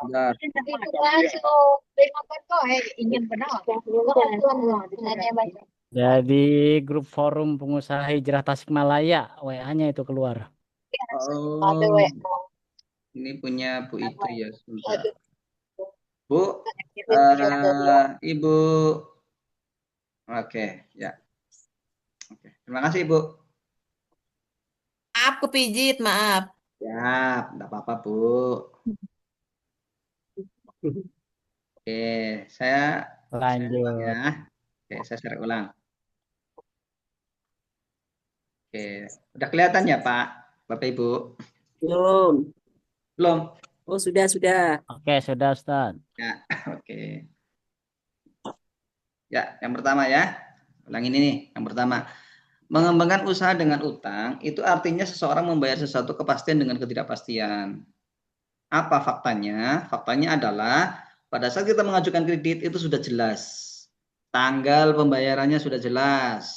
Bentar. Jadi grup forum pengusaha hijrah Tasikmalaya, WA-nya itu keluar. Oh, ini punya Bu itu ya, sebentar. Bu, Ibu. Oke, ya. Oke, terima kasih Ibu. Maaf kepijit, maaf. Ya, enggak apa-apa Bu. Oke, saya share ulang ya. Lanjut. Oke, saya share ulang. Oke, udah kelihatan ya Pak, Bapak Ibu? Belum. Belum? Oh, sudah. Oke, sudah Ustadz. Ya, oke. Ya, yang pertama ya. Ulang ini nih, yang pertama. Mengembangkan usaha dengan utang itu artinya seseorang membayar sesuatu kepastian dengan ketidakpastian. Apa faktanya? Faktanya adalah pada saat kita mengajukan kredit itu sudah jelas. Tanggal pembayarannya sudah jelas.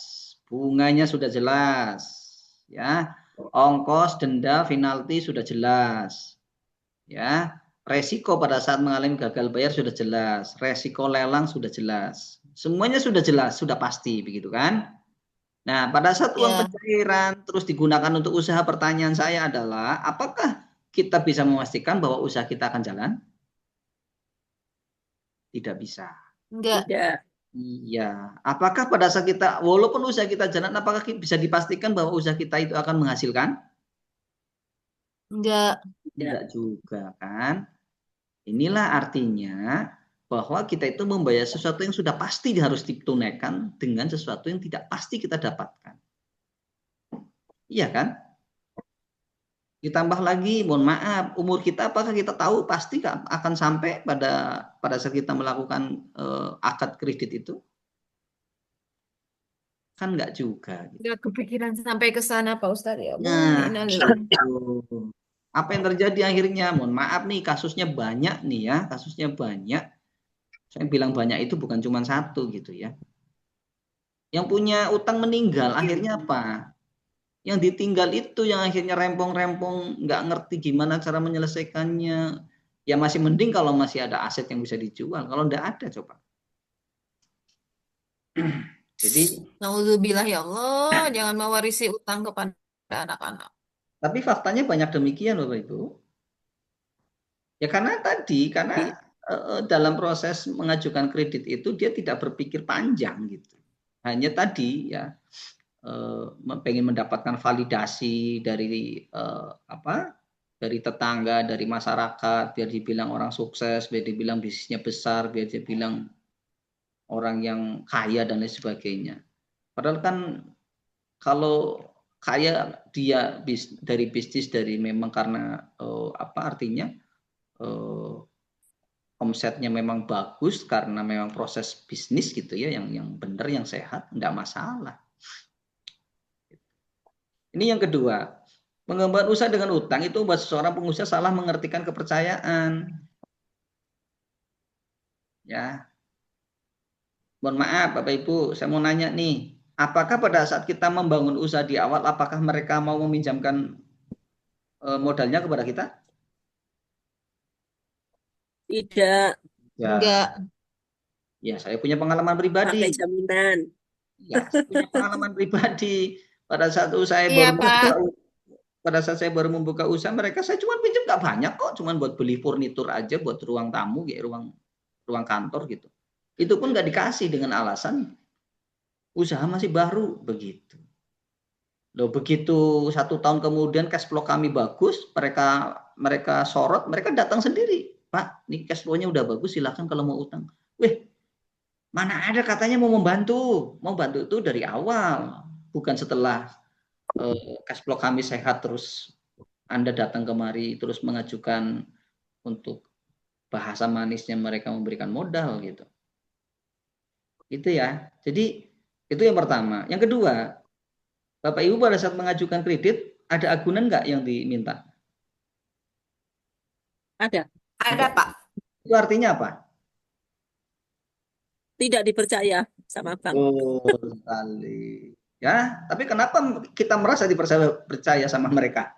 Bunganya sudah jelas. Ya. Ongkos, denda, penalti sudah jelas. Ya. Resiko pada saat mengalami gagal bayar sudah jelas. Resiko lelang sudah jelas. Semuanya sudah jelas, sudah pasti begitu kan? Nah, pada saat uang Ya. pencairan terus digunakan untuk usaha, pertanyaan saya adalah, apakah kita bisa memastikan bahwa usaha kita akan jalan? Tidak bisa. Enggak. Tidak. Iya. Apakah pada saat kita, walaupun usaha kita jalan, apakah bisa dipastikan bahwa usaha kita itu akan menghasilkan? Enggak. Tidak juga kan? Inilah artinya bahwa kita itu membayar sesuatu yang sudah pasti harus ditunaikan dengan sesuatu yang tidak pasti kita dapatkan. Iya kan? Ditambah lagi, mohon maaf, umur kita apakah kita tahu pasti akan sampai pada saat kita melakukan akad kredit itu? Kan enggak juga. Enggak kepikiran sampai ke sana Pak Ustadz ya. Nah, Innalillahi. apa yang terjadi akhirnya? Mohon maaf nih, kasusnya banyak nih ya, kasusnya banyak. Saya bilang banyak itu bukan cuma satu gitu ya. Yang punya utang meninggal, akhirnya apa? Yang ditinggal itu yang akhirnya rempong-rempong, nggak ngerti gimana cara menyelesaikannya. Ya masih mending kalau masih ada aset yang bisa dijual. Kalau nggak ada, coba. Jadi, Nauzubillah ya Allah, jangan mewarisi utang kepada anak-anak. tapi faktanya banyak demikian, Bapak Ibu. Ya karena dalam proses mengajukan kredit itu dia tidak berpikir panjang gitu. Hanya tadi ya pengen mendapatkan validasi dari dari tetangga, dari masyarakat, biar dibilang orang sukses, biar dibilang bisnisnya besar, biar dibilang orang yang kaya dan lain sebagainya. Padahal kan kalau kaya dia dari bisnis, dari memang karena artinya omsetnya memang bagus karena memang proses bisnis gitu ya, yang benar, yang sehat, enggak masalah. Ini yang kedua, mengembangkan usaha dengan utang itu membuat seseorang pengusaha salah mengertikan kepercayaan. Ya, mohon maaf Bapak Ibu, saya mau nanya nih, apakah pada saat kita membangun usaha di awal, apakah mereka mau meminjamkan modalnya kepada kita? Tidak. Ya. Enggak. Ya, saya punya pengalaman pribadi. Pakai jaminan. Ya, saya punya pengalaman pribadi pada saat usaha Iya, baru Pak. pada saat saya baru membuka usaha, mereka saya cuma pinjam nggak banyak kok, cuma buat beli furnitur aja, buat ruang tamu, ya ruang kantor gitu. Itu pun nggak dikasih dengan alasan usaha masih baru begitu. Loh, begitu 1 tahun kemudian cash flow kami bagus, mereka sorot, mereka datang sendiri, Pak, ini cash flow-nya udah bagus, silakan kalau mau utang. Wih, mana ada katanya mau bantu itu dari awal, bukan setelah cash flow kami sehat terus Anda datang kemari terus mengajukan untuk bahasa manisnya mereka memberikan modal gitu. Itu ya. Jadi itu yang pertama. Yang kedua, Bapak Ibu pada saat mengajukan kredit ada agunan nggak yang diminta? Ada. Ada, Pak. Itu artinya apa? Tidak dipercaya sama bank. Oh, sekali. Ya, tapi kenapa kita merasa dipercaya sama mereka?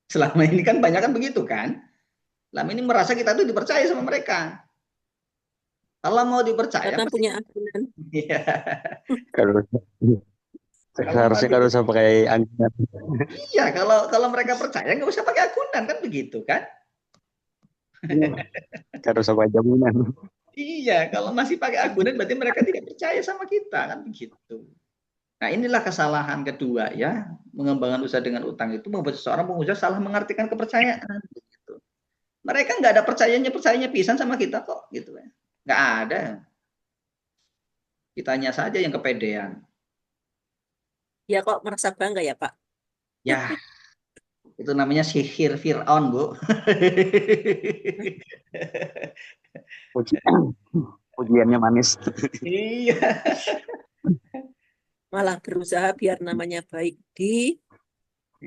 Selama ini kan banyak kan begitu kan? Selama ini merasa kita tuh dipercaya sama mereka. Kalau mau dipercaya Karena pasti punya agunan. iya. Kalau seharusnya kalau usah pakai anggaran. Iya, kalau mereka percaya nggak usah pakai agunan kan begitu kan? Kalau usah pakai jaminan. Iya, kalau masih pakai agunan berarti mereka tidak percaya sama kita kan begitu. Nah, inilah kesalahan kedua ya, mengembangkan usaha dengan utang itu membuat seseorang pengusaha salah mengartikan kepercayaan gitu. Mereka nggak ada percayanya pisan sama kita kok gitu ya. Nggak ada. Kitanya saja yang kepedean. Ya kok merasa bangga ya Pak? Ya, itu namanya sihir Fir'aun, Bu. Ujiannya manis. Iya. Malah berusaha biar namanya baik di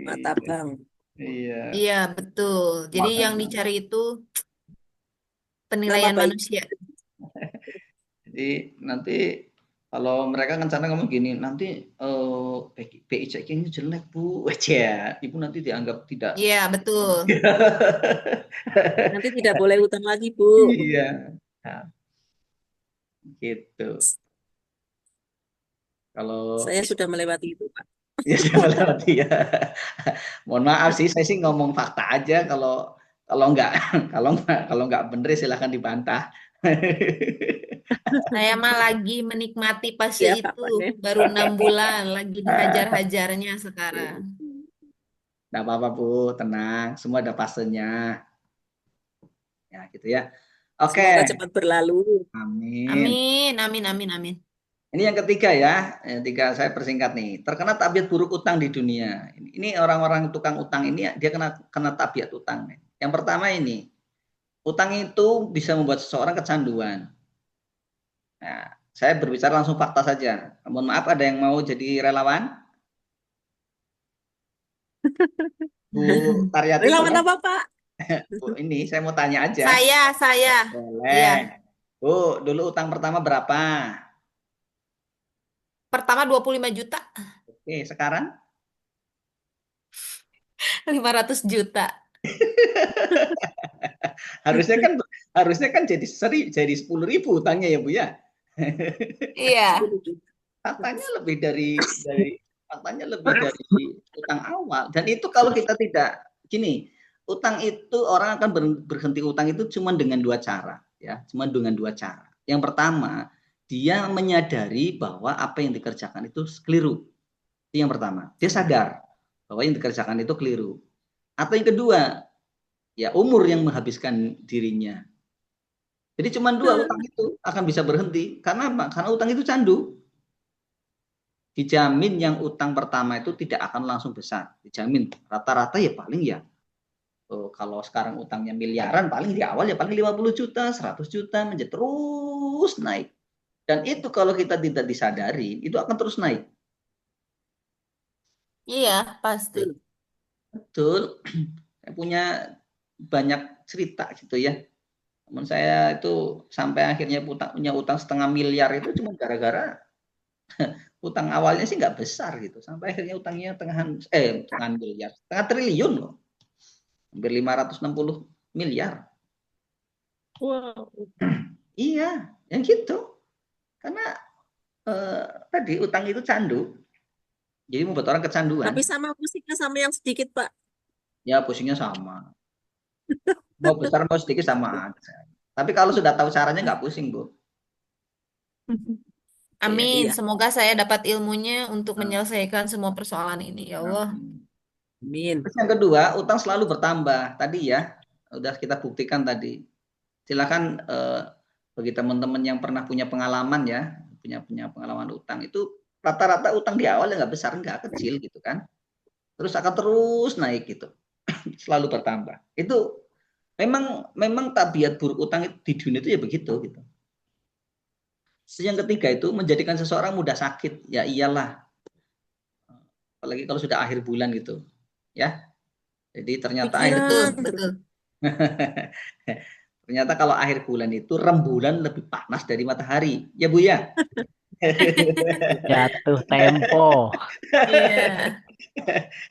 mata bank. Iya. Iya, betul. Jadi yang dicari itu penilaian Nama baik. manusia. Jadi nanti kalau mereka rencana ngomong gini, nanti BI checkingnya jelek Bu, ya, Ibu nanti dianggap tidak. Iya, betul. Nanti tidak boleh utang lagi Bu. Iya, nah, gitu. Kalau Saya sudah melewati itu Pak. ya saya melewati ya. Mohon maaf sih, saya sih ngomong fakta aja. Kalau nggak bener silahkan dibantah. Saya mah lagi menikmati fase Iya, Pak itu. Panen. Baru 6 bulan lagi dihajar-hajarnya sekarang. Nggak apa-apa Bu, tenang. Semua ada fasenya. Ya gitu ya. Oke. Semoga cepat berlalu. Amin. Amin, amin, amin, amin. Ini yang ketiga ya. Yang ketiga saya persingkat nih. Terkena tabiat buruk utang di dunia. Ini orang-orang tukang utang ini dia kena tabiat utang. Yang pertama ini, utang itu bisa membuat seseorang kecanduan. Nah, saya berbicara langsung fakta saja. Mohon maaf, ada yang mau jadi relawan? Bu Taryati. Relawan apa Pak? Bu, ini saya mau tanya aja. Saya. Boleh. Iya. Bu, dulu utang pertama berapa? Pertama 25 juta, Oke, sekarang? 500 juta. harusnya kan jadi 10.000 utangnya ya Bu ya. Iya. Faktanya lebih dari utang awal. Dan itu kalau kita tidak gini, utang itu orang akan berhenti utang itu cuma dengan 2 cara ya, cuma dengan 2 cara. Yang pertama, dia menyadari bahwa apa yang dikerjakan itu keliru. Itu yang pertama. Dia sadar bahwa yang dikerjakan itu keliru. Atau yang kedua, ya umur yang menghabiskan dirinya. Jadi cuma 2 utang itu akan bisa berhenti. Karena apa? Karena utang itu candu. Dijamin yang utang pertama itu tidak akan langsung besar. Dijamin. Rata-rata ya paling ya. Kalau sekarang utangnya miliaran, paling di awal ya paling 50 juta, 100 juta, menjadi terus naik. Dan itu kalau kita tidak disadari, itu akan terus naik. Iya, pasti. Betul. Saya punya banyak cerita gitu ya. Teman saya itu sampai akhirnya punya utang 1,5 miliar itu cuma gara-gara utang awalnya sih nggak besar gitu. Sampai akhirnya utangnya setengah miliar, 1,5 triliun loh. Hampir 560 miliar. Wow. Iya, yang gitu. Karena tadi utang itu candu. Jadi membuat orang kecanduan. Tapi sama musiknya sama yang sedikit Pak. Ya pusingnya sama. Mau besar mau sedikit sama aja. Tapi kalau sudah tahu caranya nggak pusing, Bu. Iya, Amin. iya. Semoga saya dapat ilmunya untuk Nah, menyelesaikan semua persoalan ini. Ya Allah. Amin. Terus yang kedua, utang selalu bertambah. Tadi ya, udah kita buktikan tadi. Silakan bagi teman-teman yang pernah punya pengalaman ya, punya pengalaman utang itu rata-rata utang di awal nggak besar, nggak kecil gitu kan. Terus akan terus naik gitu, selalu bertambah. Itu memang tabiat buruk utang di dunia itu ya begitu gitu. Yang ketiga itu menjadikan seseorang mudah sakit. Ya iyalah, apalagi kalau sudah akhir bulan gitu, ya. Jadi ternyata akhir Betul, Pikiran terus. betul. ternyata kalau akhir bulan itu rembulan lebih panas dari matahari, ya Bu ya. Jatuh tempo. Iya.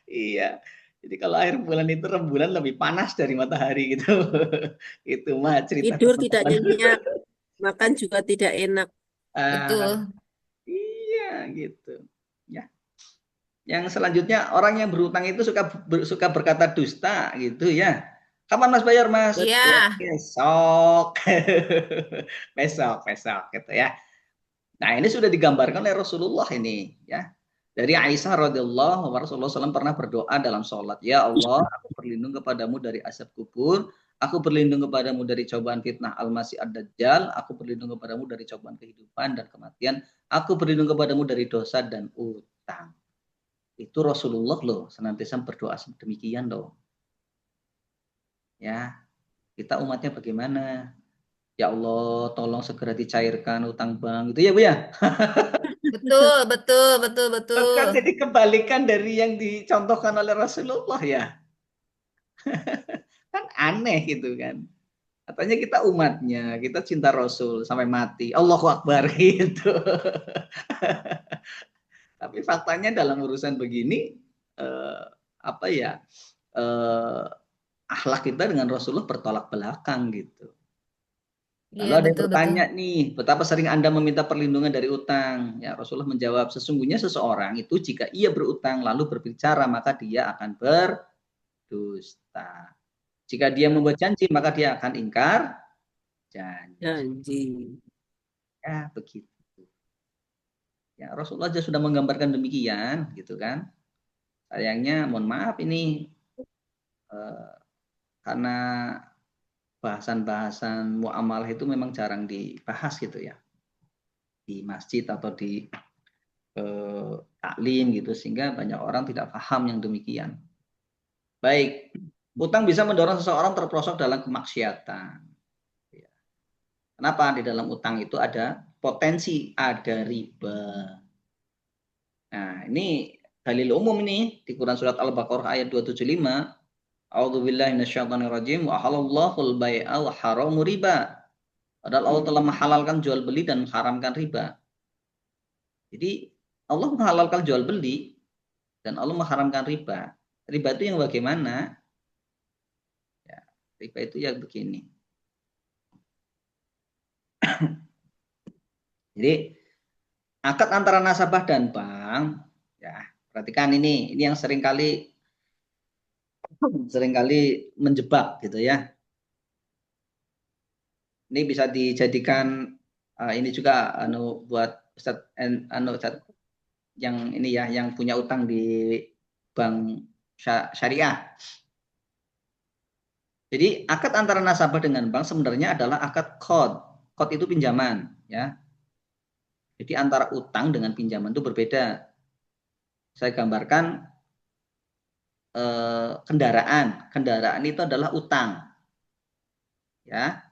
Iya. Jadi kalau akhir bulan itu rembulan lebih panas dari matahari gitu. Itu mah cerita Tidur tidak teman-teman. nyenyak, makan juga tidak enak. Ah, Betul. iya gitu. Ya. Yang selanjutnya orang yang berutang itu suka berkata dusta gitu ya. Kapan Mas bayar Mas? Iya. Ya, besok. besok gitu ya. Nah, ini sudah digambarkan oleh Rasulullah ini ya. Dari Aisyah radhiyallahu anha, Rasulullah SAW pernah berdoa dalam sholat, ya Allah, aku berlindung kepadamu dari asap kubur, aku berlindung kepadamu dari cobaan fitnah Al-Masih Ad-Dajjal, aku berlindung kepadamu dari cobaan kehidupan dan kematian, aku berlindung kepadamu dari dosa dan utang. Itu Rasulullah loh, senantiasa berdoa demikian loh. Ya, kita umatnya bagaimana? Ya Allah, tolong segera dicairkan utang bank itu ya Bu ya. Betul, betul, betul, betul. Kan jadi kebalikan dari yang dicontohkan oleh Rasulullah ya. Kan aneh gitu kan. Katanya kita umatnya, kita cinta Rasul sampai mati. Allahu Akbar gitu. Tapi faktanya dalam urusan begini apa ya? Akhlak kita dengan Rasulullah bertolak belakang gitu. Lalu Iya, ada yang betul, betul. bertanya nih, betapa sering Anda meminta perlindungan dari utang? Ya, Rasulullah menjawab, sesungguhnya seseorang itu jika ia berutang lalu berbicara, maka dia akan berdusta. Jika dia membuat janji, maka dia akan ingkar janji. Janji. Ya, begitu. Ya, Rasulullah sudah menggambarkan demikian, gitu kan. Sayangnya, mohon maaf ini karena bahasan-bahasan muamalah itu memang jarang dibahas gitu ya di masjid atau di taklim gitu sehingga banyak orang tidak paham yang demikian. Baik, utang bisa mendorong seseorang terperosok dalam kemaksiatan. Kenapa? Di dalam utang itu ada potensi, ada riba. Nah, ini dalil umum ini di Quran surat Al-Baqarah ayat 275. A'udzubillahi minasyaitonirrajim wa halallahu al-bai'a wa haramu riba. Padahal Allah telah menghalalkan jual beli dan mengharamkan riba. Jadi Allah menghalalkan jual beli dan Allah mengharamkan riba. Riba itu yang bagaimana? Ya, riba itu yang begini. Jadi akad antara nasabah dan bank, ya perhatikan ini yang seringkali menjebak gitu ya. Ini bisa dijadikan ini juga buat Ustaz yang ini ya yang punya utang di bank syariah. Jadi akad antara nasabah dengan bank sebenarnya adalah akad qard. Qard itu pinjaman ya. Jadi antara utang dengan pinjaman itu berbeda. Saya gambarkan kendaraan. Kendaraan itu adalah utang. Ya.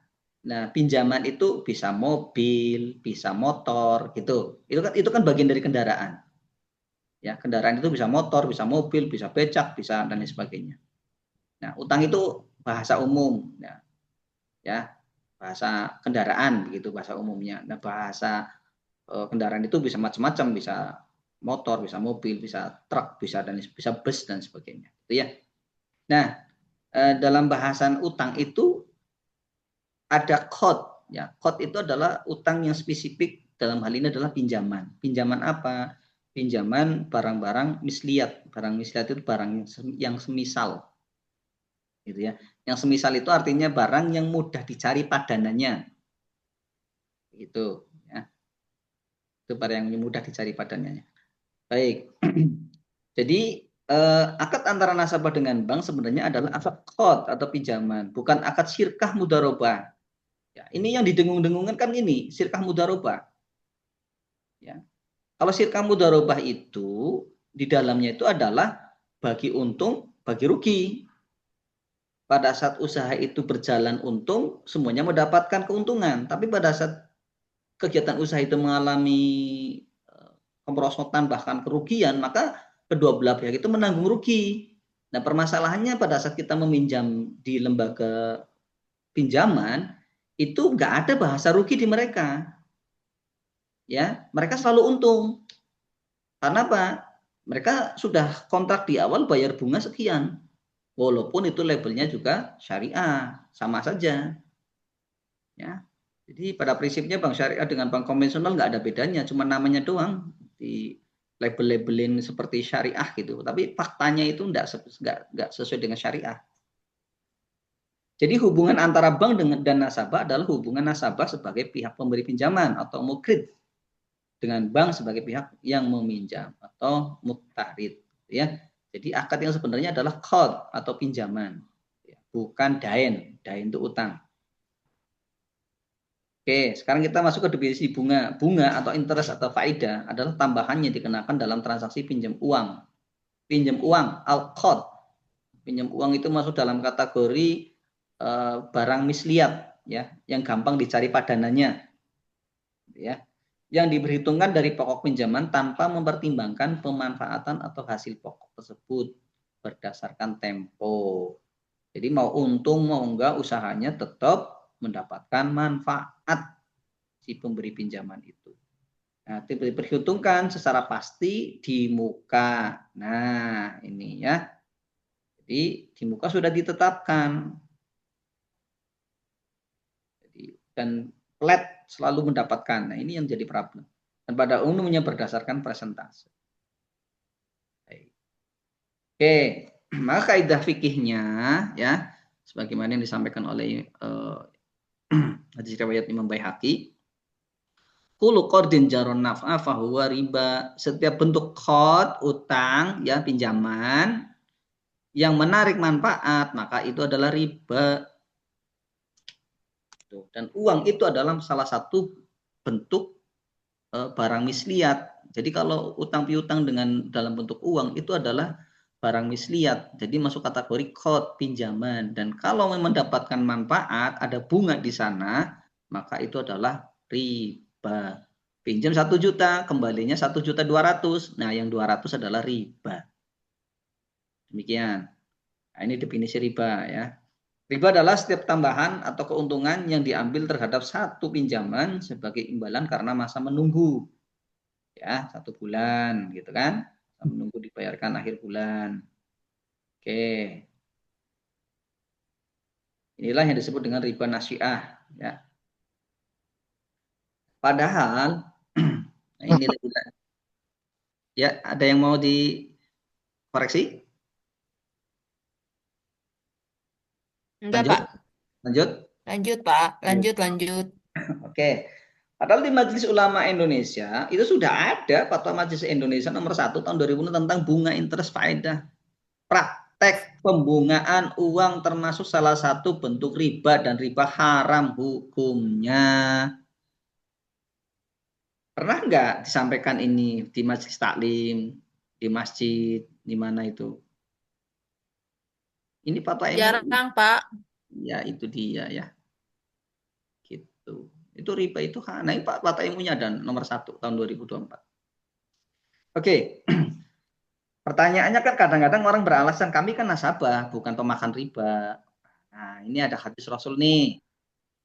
Nah, pinjaman itu bisa mobil, bisa motor gitu. Itu kan bagian dari kendaraan. Ya, kendaraan itu bisa motor, bisa mobil, bisa becak, bisa dan lain sebagainya. Nah, utang itu bahasa umum ya. Ya, bahasa kendaraan begitu bahasa umumnya. Nah, bahasa kendaraan itu bisa macam-macam, bisa motor, bisa mobil, bisa truk, bisa bus dan sebagainya. Gitu ya. Nah, dalam bahasan utang itu ada qard ya. Qard itu adalah utang yang spesifik, dalam hal ini adalah pinjaman. Pinjaman apa? Pinjaman barang-barang misliat. Barang misliat itu barang yang semisal. gitu ya. Yang semisal itu artinya barang yang mudah dicari padanannya, gitu ya. Itu barang yang mudah dicari padanannya. Baik. Jadi akad antara nasabah dengan bank sebenarnya adalah akad qard atau pinjaman, bukan akad syirkah mudharabah. Ya, ini yang didengung-dengungkan kan ini syirkah mudharabah. Ya. Kalau syirkah mudharabah itu di dalamnya itu adalah bagi untung, bagi rugi. Pada saat usaha itu berjalan untung, semuanya mendapatkan keuntungan. Tapi pada saat kegiatan usaha itu mengalami kemerosotan bahkan kerugian, maka kedua belah pihak itu menanggung rugi. Nah, permasalahannya pada saat kita meminjam di lembaga pinjaman, itu nggak ada bahasa rugi di mereka. Ya, mereka selalu untung. Karena apa? Mereka sudah kontrak di awal bayar bunga sekian. Walaupun itu labelnya juga syariah, sama saja. Ya. Jadi pada prinsipnya bank syariah dengan bank konvensional nggak ada bedanya, cuma namanya doang di label-labelin seperti syariah gitu. Tapi faktanya itu nggak sesuai dengan syariah. Jadi hubungan antara bank dan nasabah adalah hubungan nasabah sebagai pihak pemberi pinjaman atau mukrid dengan bank sebagai pihak yang meminjam atau muktarid. Ya. Jadi akad yang sebenarnya adalah qard atau pinjaman, bukan dain. Dain itu utang. Oke, sekarang kita masuk ke definisi bunga. Bunga atau interest atau faedah adalah tambahan yang dikenakan dalam transaksi pinjam uang. Pinjam uang, al-qard. Pinjam uang itu masuk dalam kategori barang misliat, ya, yang gampang dicari padanannya, ya, yang diperhitungkan dari pokok pinjaman tanpa mempertimbangkan pemanfaatan atau hasil pokok tersebut berdasarkan tempo. Jadi mau untung mau enggak usahanya tetap mendapatkan manfaat si pemberi pinjaman itu. Nah, diperhitungkan secara pasti di muka. Nah, ini ya. Jadi di muka sudah ditetapkan. Dan flat selalu mendapatkan. Nah, ini yang jadi problem. Dan pada umumnya berdasarkan persentase. Oke, maka kaidah fikihnya ya, sebagaimana yang disampaikan oleh hadis riwayat Imam Baihaqi, kullu qardin jaron naf'a fahuwa riba. Setiap bentuk qard, utang, ya, pinjaman yang menarik manfaat, maka itu adalah riba. Dan uang itu adalah salah satu bentuk barang misliat. Jadi kalau utang piutang dengan dalam bentuk uang itu adalah barang misliat. Jadi masuk kategori qard, pinjaman. Dan kalau mendapatkan manfaat, ada bunga di sana, maka itu adalah riba. Pinjam 1 juta, kembalinya 1.200.000. Nah, yang 200 adalah riba. Demikian. Nah, ini definisi riba ya. Riba adalah setiap tambahan atau keuntungan yang diambil terhadap satu pinjaman sebagai imbalan karena masa menunggu. Ya, 1 bulan gitu kan. Menunggu dibayarkan akhir bulan. Oke. Inilah yang disebut dengan riba nasi'ah ya. Padahal nah ini ya, ada yang mau dikoreksi? Enggak, Lanjut? Pak. Lanjut? Lanjut, Pak. Lanjut. Oke. Padahal di Majelis Ulama Indonesia itu sudah ada fatwa Majelis Indonesia nomor 1 tahun 2000 tentang bunga interest faedah. Praktek pembungaan uang termasuk salah satu bentuk riba dan riba haram hukumnya. Pernah nggak disampaikan ini di majelis taklim, di masjid, di mana itu? Ini fatwa MUI. Jarang, Pak. Ya, itu dia ya. Gitu. Itu riba itu, nah ini fatwa MUI-nya dan nomor 1 tahun 2024. Oke. Pertanyaannya kan kadang-kadang orang beralasan kami kan nasabah, bukan pemakan riba. Nah, ini ada hadis Rasul nih.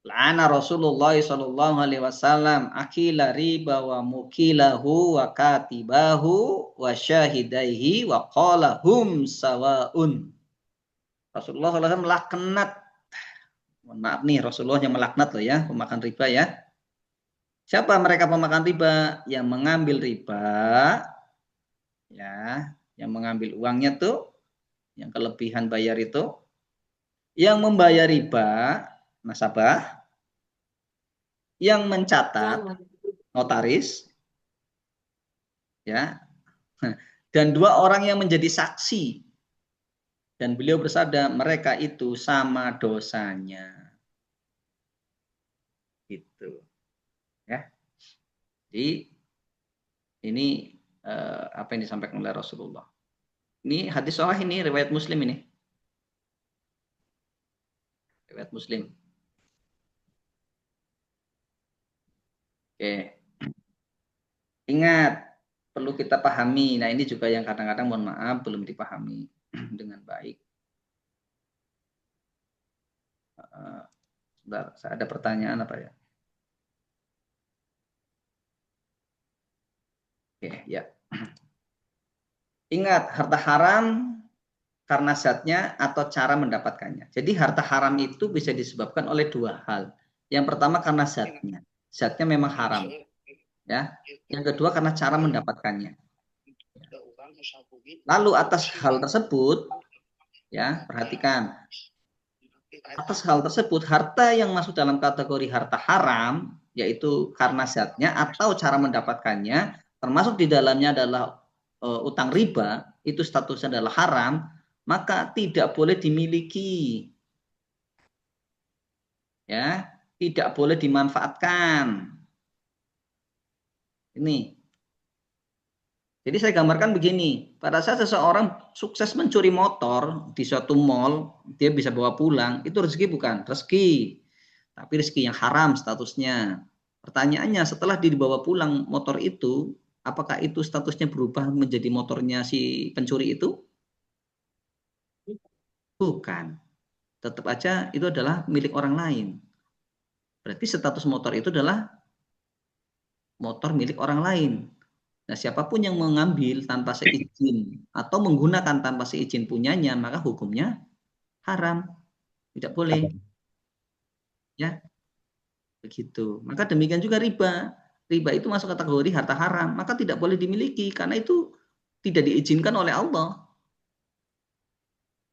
La'ana Rasulullah sallallahu alaihi wasallam akila riba wa mukilahu wa katibahu wa syahidaihi wa qala hum sawaun. Rasulullah SAW melaknat. Mohon maaf nih, Rasulullah yang melaknat loh ya, pemakan riba ya. Siapa mereka pemakan riba? Yang mengambil riba, ya, yang mengambil uangnya tuh, yang kelebihan bayar itu, Yang membayar riba nasabah, yang mencatat notaris, ya, dan dua orang yang menjadi saksi. Dan beliau bersabda, mereka itu sama dosanya. Gitu. Ya. Jadi ini apa yang disampaikan oleh Rasulullah. Ini hadis sahih, ini riwayat Muslim ini. Riwayat Muslim. Oke. Ingat, perlu kita pahami. Nah, ini juga yang kadang-kadang mohon maaf belum dipahami dengan baik. Sebentar, saya ada pertanyaan apa ya? Oke, ya. Ingat, harta haram karena zatnya atau cara mendapatkannya. Jadi harta haram itu bisa disebabkan oleh dua hal. Yang pertama karena zatnya. Zatnya memang haram. Ya. Yang kedua karena cara mendapatkannya. Lalu atas hal tersebut, ya, perhatikan. Atas hal tersebut, harta yang masuk dalam kategori harta haram, yaitu karena zatnya atau cara mendapatkannya, termasuk di dalamnya adalah utang riba, itu statusnya adalah haram, maka tidak boleh dimiliki. Ya, tidak boleh dimanfaatkan. Ini. Jadi saya gambarkan begini, pada saat seseorang sukses mencuri motor di suatu mall, dia bisa bawa pulang, itu rezeki bukan? Rezeki. Tapi rezeki yang haram statusnya. Pertanyaannya, setelah dibawa pulang motor itu, apakah itu statusnya berubah menjadi motornya si pencuri itu? Bukan. Tetap aja itu adalah milik orang lain. Berarti status motor itu adalah motor milik orang lain. Nah, siapapun yang mengambil tanpa seizin atau menggunakan tanpa seizin punyanya, maka hukumnya haram. Tidak boleh. Ya. Begitu. Maka demikian juga riba. Riba itu masuk kategori harta haram, maka tidak boleh dimiliki karena itu tidak diizinkan oleh Allah.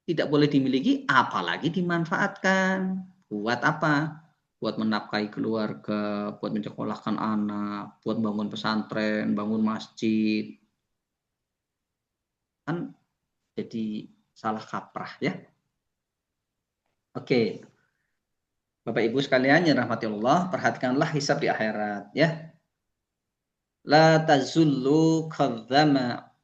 Tidak boleh dimiliki, apalagi dimanfaatkan. Buat apa? Buat menafkahi keluarga, buat menyekolahkan anak, buat bangun pesantren, bangun masjid. Kan jadi salah kaprah ya. Oke. Bapak Ibu sekalian yang rahmati Allah, perhatikanlah hisab di akhirat ya. La tazullu qadama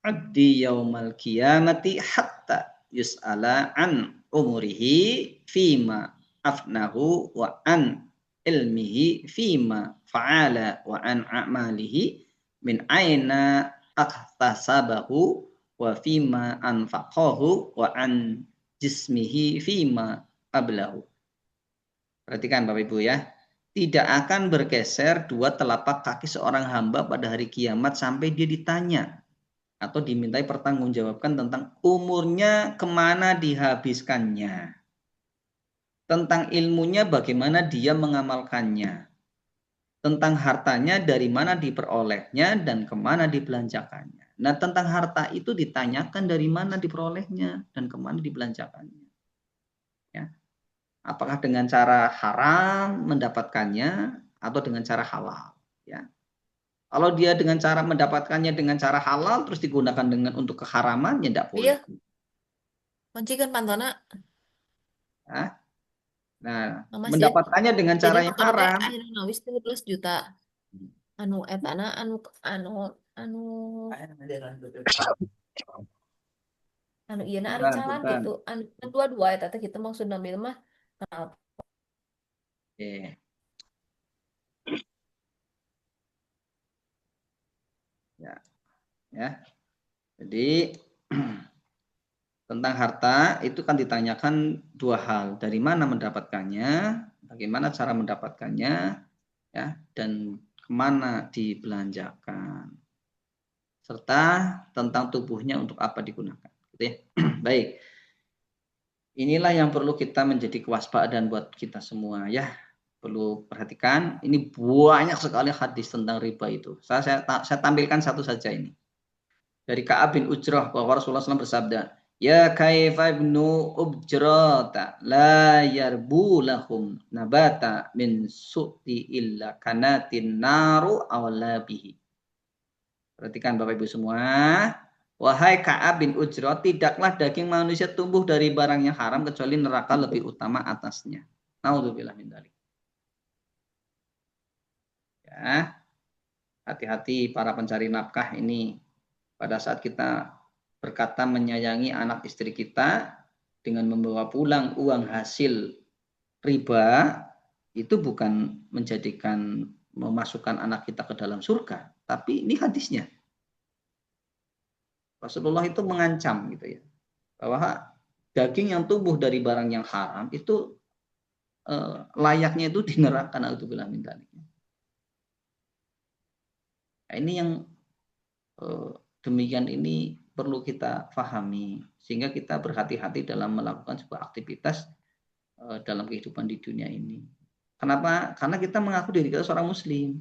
abdi yaumal qiyamati hatta yus'ala an umurihi fima afnahu wa an ilmihi fima fa'ala wa an a'malihi min aina aktasabahu wa fima anfaqahu wa an jismihi fima ablahu. Perhatikan Bapak Ibu ya. Tidak akan bergeser dua telapak kaki seorang hamba pada hari kiamat sampai dia ditanya atau dimintai pertanggungjawabkan tentang umurnya kemana dihabiskannya, tentang ilmunya bagaimana dia mengamalkannya, tentang hartanya dari mana diperolehnya dan kemana dibelanjakannya. Nah, tentang harta itu ditanyakan dari mana diperolehnya dan kemana dibelanjakannya. Ya. Apakah dengan cara haram mendapatkannya atau dengan cara halal? Ya. Kalau dia dengan cara mendapatkannya dengan cara halal terus digunakan dengan untuk keharaman, ya tidak boleh. Iya. Mancikan pantona. Nah, Mama sih. mendapatkannya dengan cara Jadi yang motor teh haram. akhirnya nawis 13 juta. Anu etana anu iya na ari Bukan, calan bukan. gitu. Anu dua-dua eta teh kitu maksud ambil mah. Oke. Ya. Jadi tentang harta itu kan ditanyakan dua hal, dari mana mendapatkannya, bagaimana cara mendapatkannya, ya, dan kemana dibelanjakan, serta tentang tubuhnya untuk apa digunakan. Gitu ya. Baik, inilah yang perlu kita menjadi kewaspadaan buat kita semua ya. Perlu perhatikan, ini banyak sekali hadis tentang riba itu. Saya tampilkan satu saja ini. Dari Ka'ab bin Ujrah bahwa Rasulullah SAW bersabda, Ya kaifa ibnu ubjrata la yarbu lahum nabata min su'ti illa kanatin naru awla bihi. Perhatikan Bapak Ibu semua. Wahai Ka'ab bin Ujrah, tidaklah daging manusia tumbuh dari barang yang haram kecuali neraka lebih utama atasnya. Naudzubillah min dzalik. Ya, hati-hati para pencari nafkah ini. Pada saat kita berkata menyayangi anak istri kita dengan membawa pulang uang hasil riba, itu bukan menjadikan memasukkan anak kita ke dalam surga, tapi ini hadisnya. Rasulullah itu mengancam gitu ya, bahwa daging yang tumbuh dari barang yang haram itu layaknya itu di neraka. Naudzubillah min dzalik. Nah, ini yang demikian ini perlu kita pahami sehingga kita berhati-hati dalam melakukan sebuah aktivitas dalam kehidupan di dunia ini. Kenapa? Karena kita mengaku diri kita seorang muslim.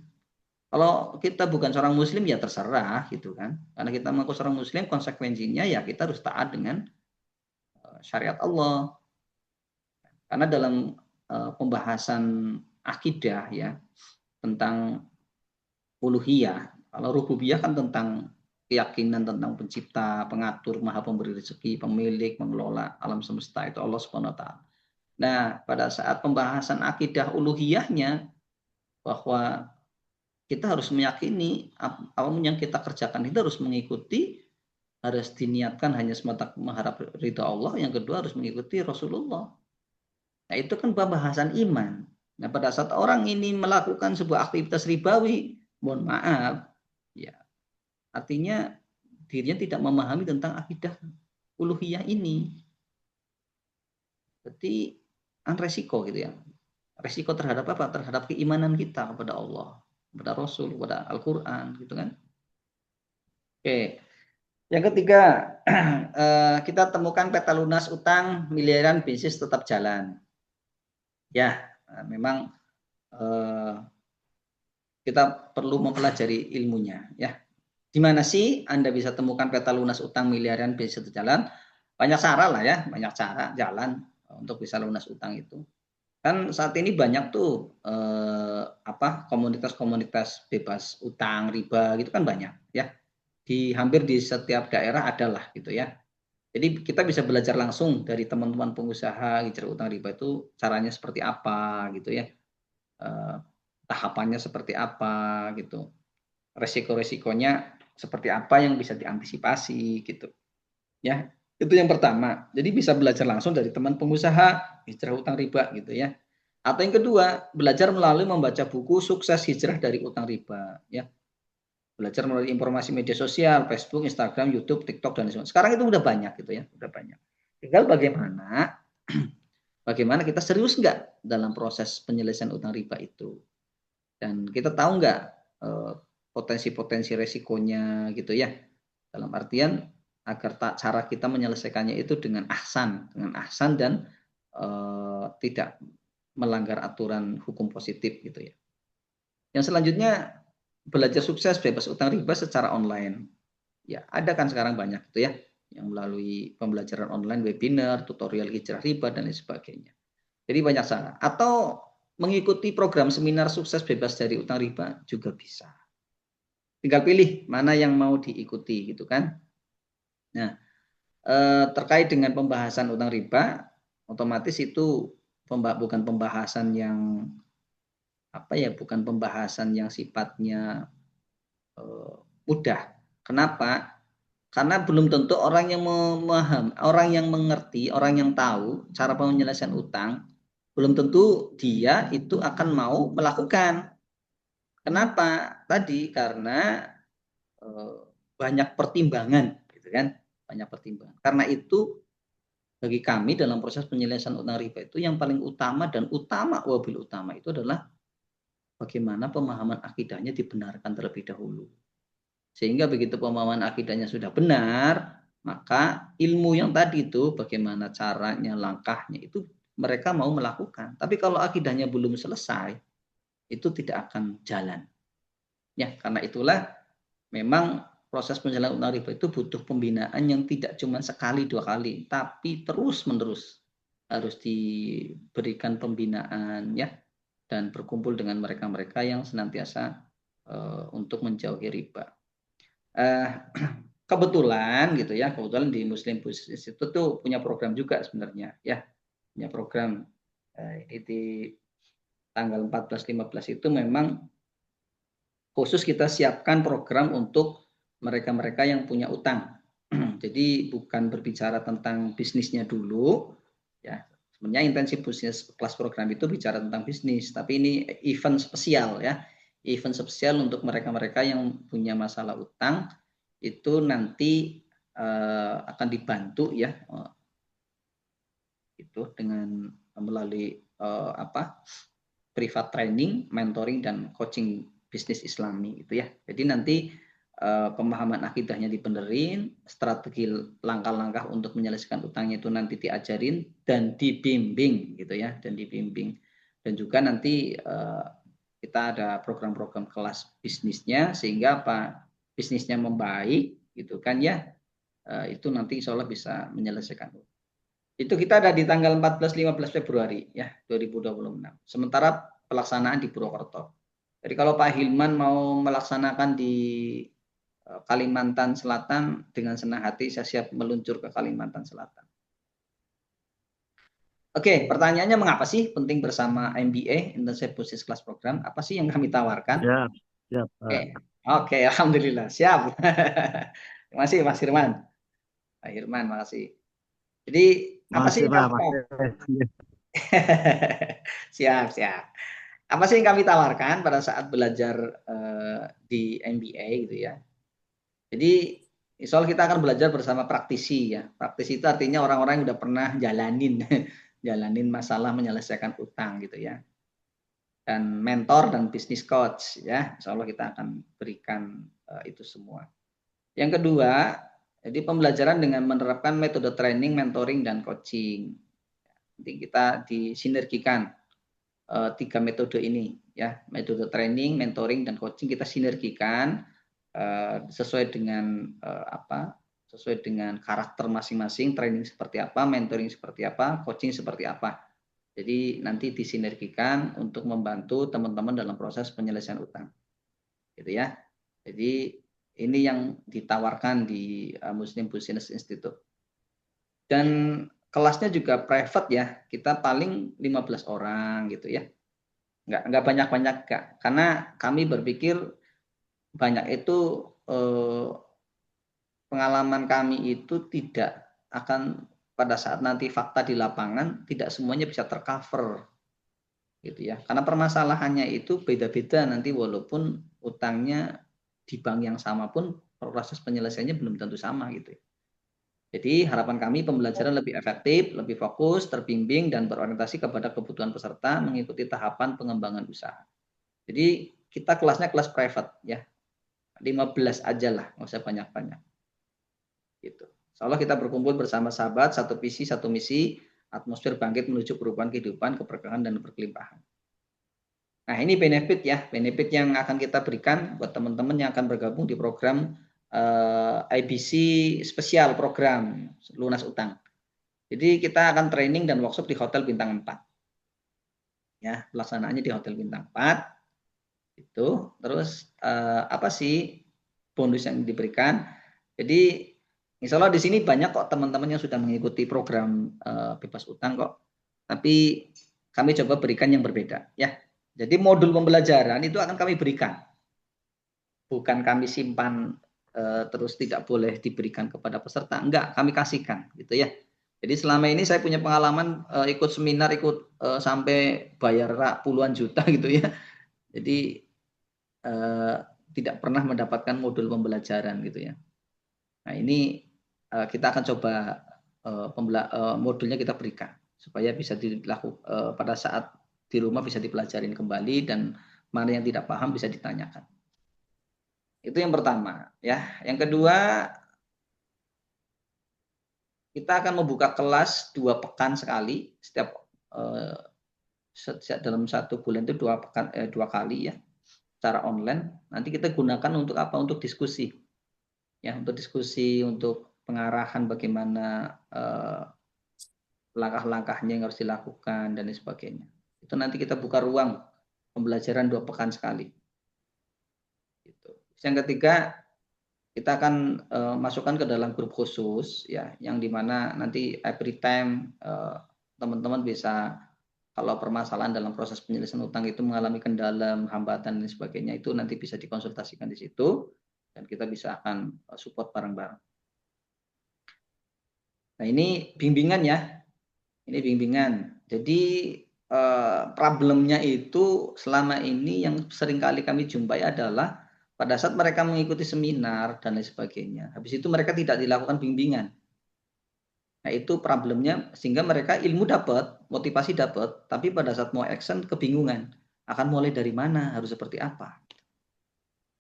Kalau kita bukan seorang muslim ya terserah gitu kan. Karena kita mengaku seorang muslim, konsekuensinya ya kita harus taat dengan syariat Allah. Karena dalam pembahasan akidah ya tentang uluhiyah, kalau rububiyah kan tentang keyakinan tentang pencipta, pengatur, maha pemberi rezeki, pemilik, mengelola alam semesta, itu Allah Subhanahu wa taala. Nah, pada saat pembahasan akidah uluhiyahnya bahwa kita harus meyakini apapun yang kita kerjakan itu harus mengikuti, harus diniatkan hanya semata mengharap ridha Allah. Yang kedua harus mengikuti Rasulullah. Nah, itu kan pembahasan iman. Nah, pada saat orang ini melakukan sebuah aktivitas ribawi, mohon maaf, ya artinya dirinya tidak memahami tentang akidah uluhiyah ini. Berarti resiko gitu ya. Resiko terhadap apa? Terhadap keimanan kita kepada Allah, kepada Rasul, kepada Al-Quran gitu kan. Oke. Yang ketiga, kita temukan peta lunas utang miliaran bisnis tetap jalan. Ya, memang kita perlu mempelajari ilmunya ya. Di mana sih Anda bisa temukan peta lunas utang miliaran bisnis tetap jalan? Banyak cara lah ya, banyak cara jalan untuk bisa lunas utang itu. Kan saat ini banyak tuh komunitas-komunitas bebas utang, riba gitu kan banyak ya. Hampir di setiap daerah adalah gitu ya. Jadi kita bisa belajar langsung dari teman-teman pengusaha hijrah utang riba itu caranya seperti apa gitu ya. Tahapannya seperti apa gitu. Resiko-resikonya seperti apa yang bisa diantisipasi gitu. Ya. Itu yang pertama. Jadi bisa belajar langsung dari teman pengusaha hijrah utang riba gitu ya. Atau yang kedua, belajar melalui membaca buku Sukses Hijrah dari Utang Riba ya. Belajar melalui informasi media sosial, Facebook, Instagram, YouTube, TikTok dan sebagainya. Sekarang itu udah banyak gitu ya, udah banyak. Tinggal bagaimana kita serius nggak dalam proses penyelesaian utang riba itu. Dan kita tahu nggak potensi-potensi resikonya gitu ya. Dalam artian agar cara kita menyelesaikannya itu dengan ahsan dan tidak melanggar aturan hukum positif gitu ya. Yang selanjutnya belajar sukses bebas utang riba secara online. Ya, ada kan sekarang banyak gitu ya yang melalui pembelajaran online, webinar, tutorial hijrah riba dan lain sebagainya. Jadi banyak cara. Atau mengikuti program seminar sukses bebas dari utang riba juga bisa. Tinggal pilih mana yang mau diikuti gitu kan. Nah, terkait dengan pembahasan utang riba, otomatis itu bukan pembahasan yang bukan pembahasan yang sifatnya mudah. Kenapa? Karena belum tentu orang yang memahami, orang yang mengerti, orang yang tahu cara penyelesaian utang, belum tentu dia itu akan mau melakukan. Kenapa? Tadi karena banyak pertimbangan, gitu kan? Banyak pertimbangan. Karena itu bagi kami dalam proses penyelesaian utang riba itu yang paling utama dan wabil utama itu adalah bagaimana pemahaman akidahnya dibenarkan terlebih dahulu. Sehingga begitu pemahaman akidahnya sudah benar, maka ilmu yang tadi itu bagaimana caranya, langkahnya itu mereka mau melakukan. Tapi kalau akidahnya belum selesai, itu tidak akan jalan. Ya, karena itulah memang proses penyelesaian utang riba itu butuh pembinaan yang tidak cuma sekali 2 kali, tapi terus-menerus harus diberikan pembinaan ya, dan berkumpul dengan mereka-mereka yang senantiasa untuk menjauhi riba. Kebetulan gitu ya, kebetulan di Muslim Business Institute tuh punya program juga sebenarnya ya, punya program ini di tanggal 14-15 itu memang khusus kita siapkan program untuk mereka-mereka yang punya utang. Jadi bukan berbicara tentang bisnisnya dulu, ya. Sebenarnya intensif bisnis kelas program itu bicara tentang bisnis, tapi ini event spesial ya, event spesial untuk mereka-mereka yang punya masalah utang itu nanti akan dibantu ya, itu dengan melalui private training, mentoring dan coaching bisnis Islami gitu ya. Jadi nanti pemahaman akidahnya dibenerin, strategi langkah-langkah untuk menyelesaikan utangnya itu nanti diajarin dan dibimbing gitu ya, dan dibimbing. Dan juga nanti kita ada program-program kelas bisnisnya sehingga bisnisnya membaik gitu kan ya. Itu nanti insya Allah bisa menyelesaikan. Itu kita ada di tanggal 14-15 Februari ya 2026. Sementara pelaksanaan di Purwokerto. Jadi kalau Pak Hilman mau melaksanakan di Kalimantan Selatan, dengan senang hati saya siap meluncur ke Kalimantan Selatan. Oke, pertanyaannya mengapa sih penting bersama MBA, Internship Business Class Program? Apa sih yang kami tawarkan? Siap, Oke, alhamdulillah siap. Terima kasih Mas Hirman. Pak Hirman, makasih. Jadi apa sih yang siap. Apa sih yang kami tawarkan pada saat belajar di MBA gitu ya? Jadi insya Allah kita akan belajar bersama praktisi ya. Praktisi itu artinya orang-orang yang udah pernah jalanin masalah menyelesaikan utang gitu ya. Dan mentor dan bisnis coach ya. Insya Allah kita akan berikan itu semua. Yang kedua, jadi pembelajaran dengan menerapkan metode training, mentoring dan coaching. Nanti kita disinergikan 3 metode ini ya. Metode training, mentoring dan coaching kita sinergikan sesuai dengan sesuai dengan karakter masing-masing, training seperti apa, mentoring seperti apa, coaching seperti apa. Jadi nanti disinergikan untuk membantu teman-teman dalam proses penyelesaian utang. Gitu ya. Jadi ini yang ditawarkan di Muslim Business Institute. Dan kelasnya juga private ya. Kita paling 15 orang gitu ya. Enggak banyak-banyak Kak. Karena kami berpikir banyak itu pengalaman kami itu tidak akan pada saat nanti fakta di lapangan tidak semuanya bisa tercover gitu ya, karena permasalahannya itu beda-beda nanti walaupun utangnya di bank yang sama pun proses penyelesaiannya belum tentu sama gitu ya. Jadi harapan kami pembelajaran lebih efektif, lebih fokus, terbimbing dan berorientasi kepada kebutuhan peserta mengikuti tahapan pengembangan usaha. Jadi kita kelasnya kelas private ya, 15 aja lah, nggak usah banyak-banyak. Gitu. Insya Allah kita berkumpul bersama sahabat, satu visi, satu misi, atmosfer bangkit menuju perubahan kehidupan, keberkahan dan berkelimpahan. Nah ini benefit ya, benefit yang akan kita berikan buat teman-teman yang akan bergabung di program IBC spesial program lunas utang. Jadi kita akan training dan workshop di Hotel Bintang 4. Ya, pelaksanaannya di Hotel Bintang 4. Itu terus apa sih bonus yang diberikan? Jadi insya Allah di sini banyak kok teman-teman yang sudah mengikuti program bebas utang kok. Tapi kami coba berikan yang berbeda ya. Jadi modul pembelajaran itu akan kami berikan. Bukan kami simpan terus tidak boleh diberikan kepada peserta. Enggak, kami kasihkan gitu ya. Jadi selama ini saya punya pengalaman ikut seminar, ikut sampai bayar puluhan juta gitu ya. Jadi tidak pernah mendapatkan modul pembelajaran gitu ya. Nah ini kita akan coba modulnya kita berikan supaya bisa dilakukan pada saat di rumah bisa dipelajarin kembali dan mana yang tidak paham bisa ditanyakan. Itu yang pertama ya. Yang kedua, kita akan membuka kelas 2 pekan sekali setiap dalam 1 bulan itu 2 kali ya secara online. Nanti kita gunakan untuk apa? Untuk diskusi. ya, untuk diskusi, untuk pengarahan bagaimana langkah-langkahnya yang harus dilakukan dan lain sebagainya. Itu nanti kita buka ruang pembelajaran 2 pekan sekali. Gitu. Yang ketiga, kita akan masukkan ke dalam grup khusus, ya, yang dimana nanti every time teman-teman bisa, kalau permasalahan dalam proses penyelesaian utang itu mengalami kendala, hambatan dan sebagainya, itu nanti bisa dikonsultasikan di situ dan kita bisa akan support bareng-bareng. Nah, ini bimbingan ya. Ini bimbingan. Jadi problemnya itu selama ini yang sering kali kami jumpai adalah pada saat mereka mengikuti seminar dan lain sebagainya, habis itu mereka tidak dilakukan bimbingan. Nah, itu problemnya, sehingga mereka ilmu dapat, motivasi dapat, tapi pada saat mau action kebingungan. Akan mulai dari mana, harus seperti apa.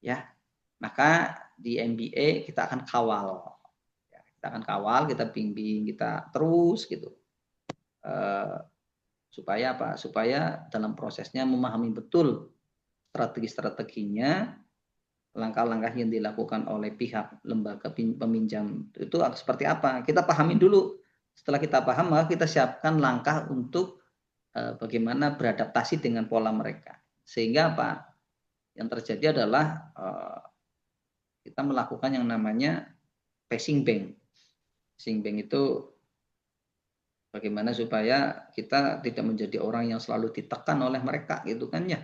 Ya. Maka di MBA kita akan kawal. Ya, kita akan kawal, kita bimbing, kita terus gitu. Supaya apa? Supaya dalam prosesnya memahami betul strategi-strateginya, langkah-langkah yang dilakukan oleh pihak lembaga peminjam itu seperti apa. Kita pahami dulu. Setelah kita paham, maka kita siapkan langkah untuk bagaimana beradaptasi dengan pola mereka. Sehingga apa? Yang terjadi adalah kita melakukan yang namanya passing bank. Passing bank itu bagaimana supaya kita tidak menjadi orang yang selalu ditekan oleh mereka, gitu kan ya.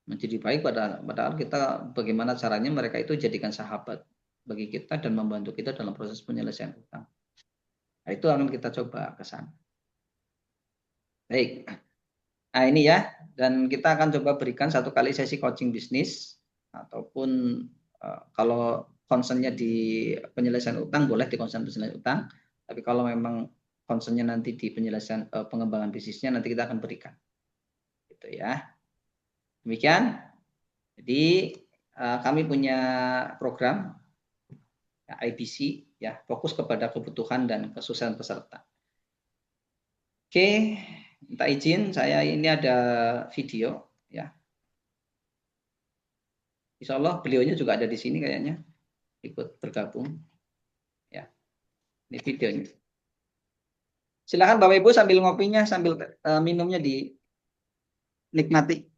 Menjadi baik padahal kita bagaimana caranya mereka itu jadikan sahabat bagi kita dan membantu kita dalam proses penyelesaian utang. Nah, itu akan kita coba ke sana. Baik. Nah, ini ya, dan kita akan coba berikan 1 kali sesi coaching bisnis, ataupun kalau concernnya di penyelesaian utang boleh di concern penyelesaian utang, tapi kalau memang concernnya nanti di penyelesaian pengembangan bisnisnya, nanti kita akan berikan. Gitu ya. Demikian. Jadi kami punya program ya, IBC ya, fokus kepada kebutuhan dan kesusahan peserta. Oke, minta izin, saya ini ada video ya. Insya Allah beliaunya juga ada di sini kayaknya, ikut bergabung. Ya, ini videonya. Silakan Bapak Ibu sambil ngopinya, sambil minumnya dinikmati.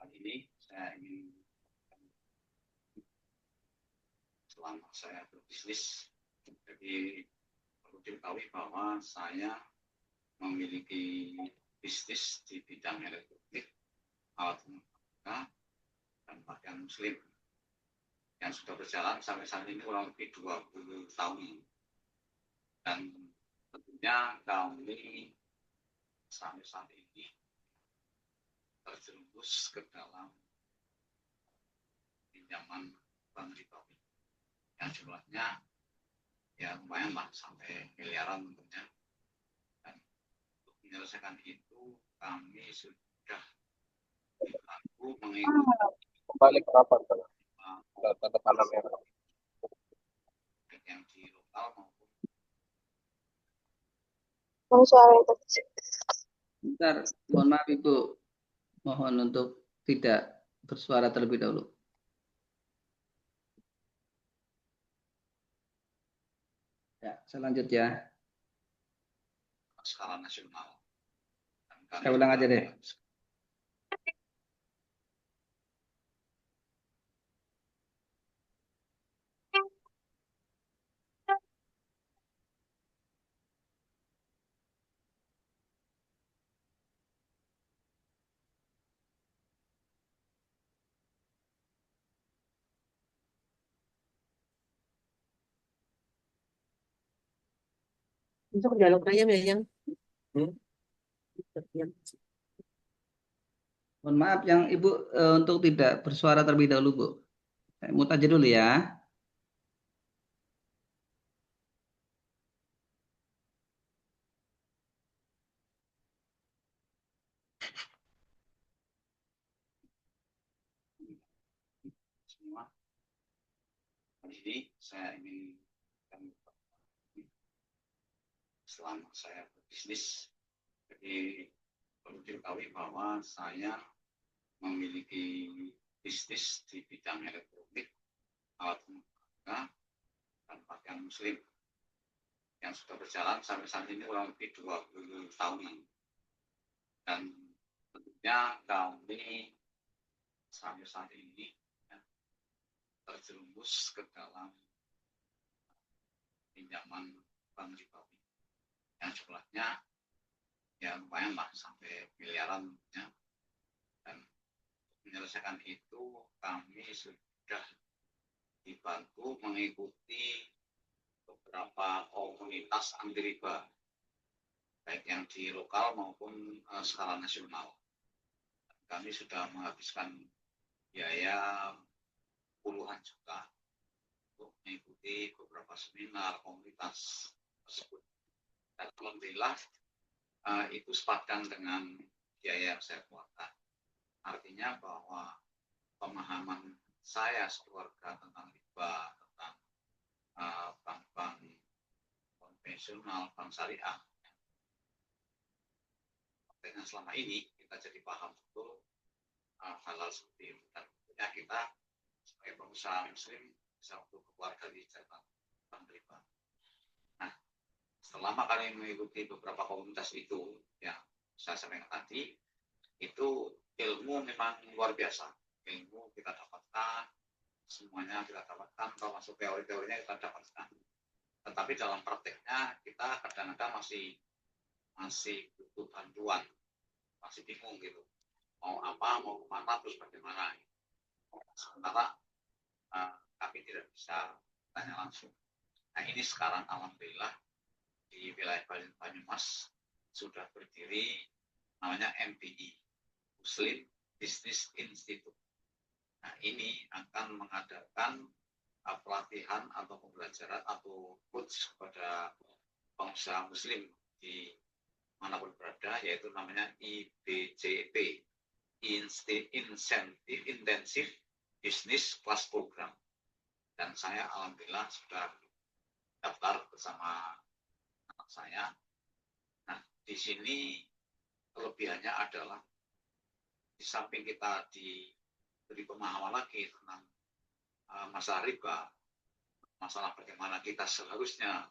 Kali ini saya ingin, selama saya berbisnis, jadi perlu diketahui bahwa saya memiliki bisnis di bidang elektronik, alat rumah dan pakaian muslim yang sudah berjalan sampai saat ini kurang lebih 20 tahun. Dan tentunya kami sampai saat ini terjerumus ke dalam pinjaman bank ribawi yang jumlahnya ya lumayan lah, sampai miliaran tentunya. Dan untuk menyelesaikan itu kami sudah dibantu mengikuti Kembali ke rapat yang di lokal maupun Bentar, mohon maaf Ibu. Mohon untuk tidak bersuara terlebih dahulu. Ya, saya lanjut ya. skala nasional. Saya ulang aja deh. Untuk dialog ayam ya yang. Mohon maaf yang Ibu untuk tidak bersuara terlebih dahulu, Bu. Saya mute aja dulu ya. ini saya ingin selama saya berbisnis, jadi perlu diketahui bahwa saya memiliki bisnis di bidang elektronik, alat rumah tangga, dan pakaian muslim yang sudah berjalan sampai saat ini kurang lebih 20 tahun. Dan tentunya kami sampai saat ini terjerumus ke dalam pinjaman bank ribawi yang jumlahnya ya lumayan lah sampai miliaran ya. Dan menyelesaikan itu kami sudah dibantu mengikuti beberapa komunitas anti riba baik yang di lokal maupun skala nasional. Kami sudah menghabiskan biaya puluhan juta untuk mengikuti beberapa seminar komunitas tersebut. Dan alhamdulillah itu sepadan dengan biaya yang saya keluarkan. Artinya bahwa pemahaman saya sekeluarga tentang riba, tentang bank-bank konvensional, bank syariah, dengan selama ini kita jadi paham betul hal-hal seperti itu. Dan tentunya kita sebagai pengusaha muslim bisa untuk keluar dari jabatan bank riba. Nah, selama kami mengikuti beberapa komunitas itu, yang saya sampaikan tadi, itu ilmu memang luar biasa. Ilmu kita dapatkan, semuanya kita dapatkan, termasuk teori-teorinya kita dapatkan. Tetapi dalam prakteknya kita kadang-kadang masih butuh bantuan, masih bingung gitu. Mau apa, mau kemana, terus bagaimana. Sementara kami tidak bisa tanya langsung. Nah ini sekarang alhamdulillah di wilayah Banyumas sudah berdiri namanya MBI, Muslim Business Institute. Nah ini akan mengadakan pelatihan atau pembelajaran atau coach kepada pengusaha muslim di manapun berada, yaitu namanya IBCP, Intensive Business Class Program. Dan saya alhamdulillah sudah daftar bersama anak saya. Nah, di sini kelebihannya adalah di samping kita diberi pemahaman lagi tentang masalah riba, masalah bagaimana kita seharusnya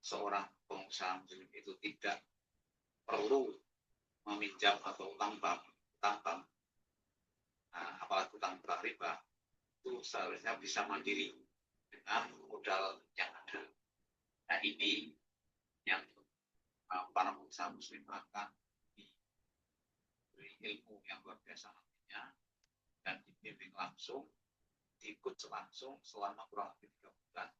seorang pengusaha muslim itu tidak perlu meminjam atau utang bank, apalagi utang bank riba, itu seharusnya bisa mandiri dengan modal yang ada. Nah ini yang para pengusaha muslim akan diberi ilmu yang luar biasa nantinya dan dibimbing langsung, diikut langsung selama kurang lebih 3 bulan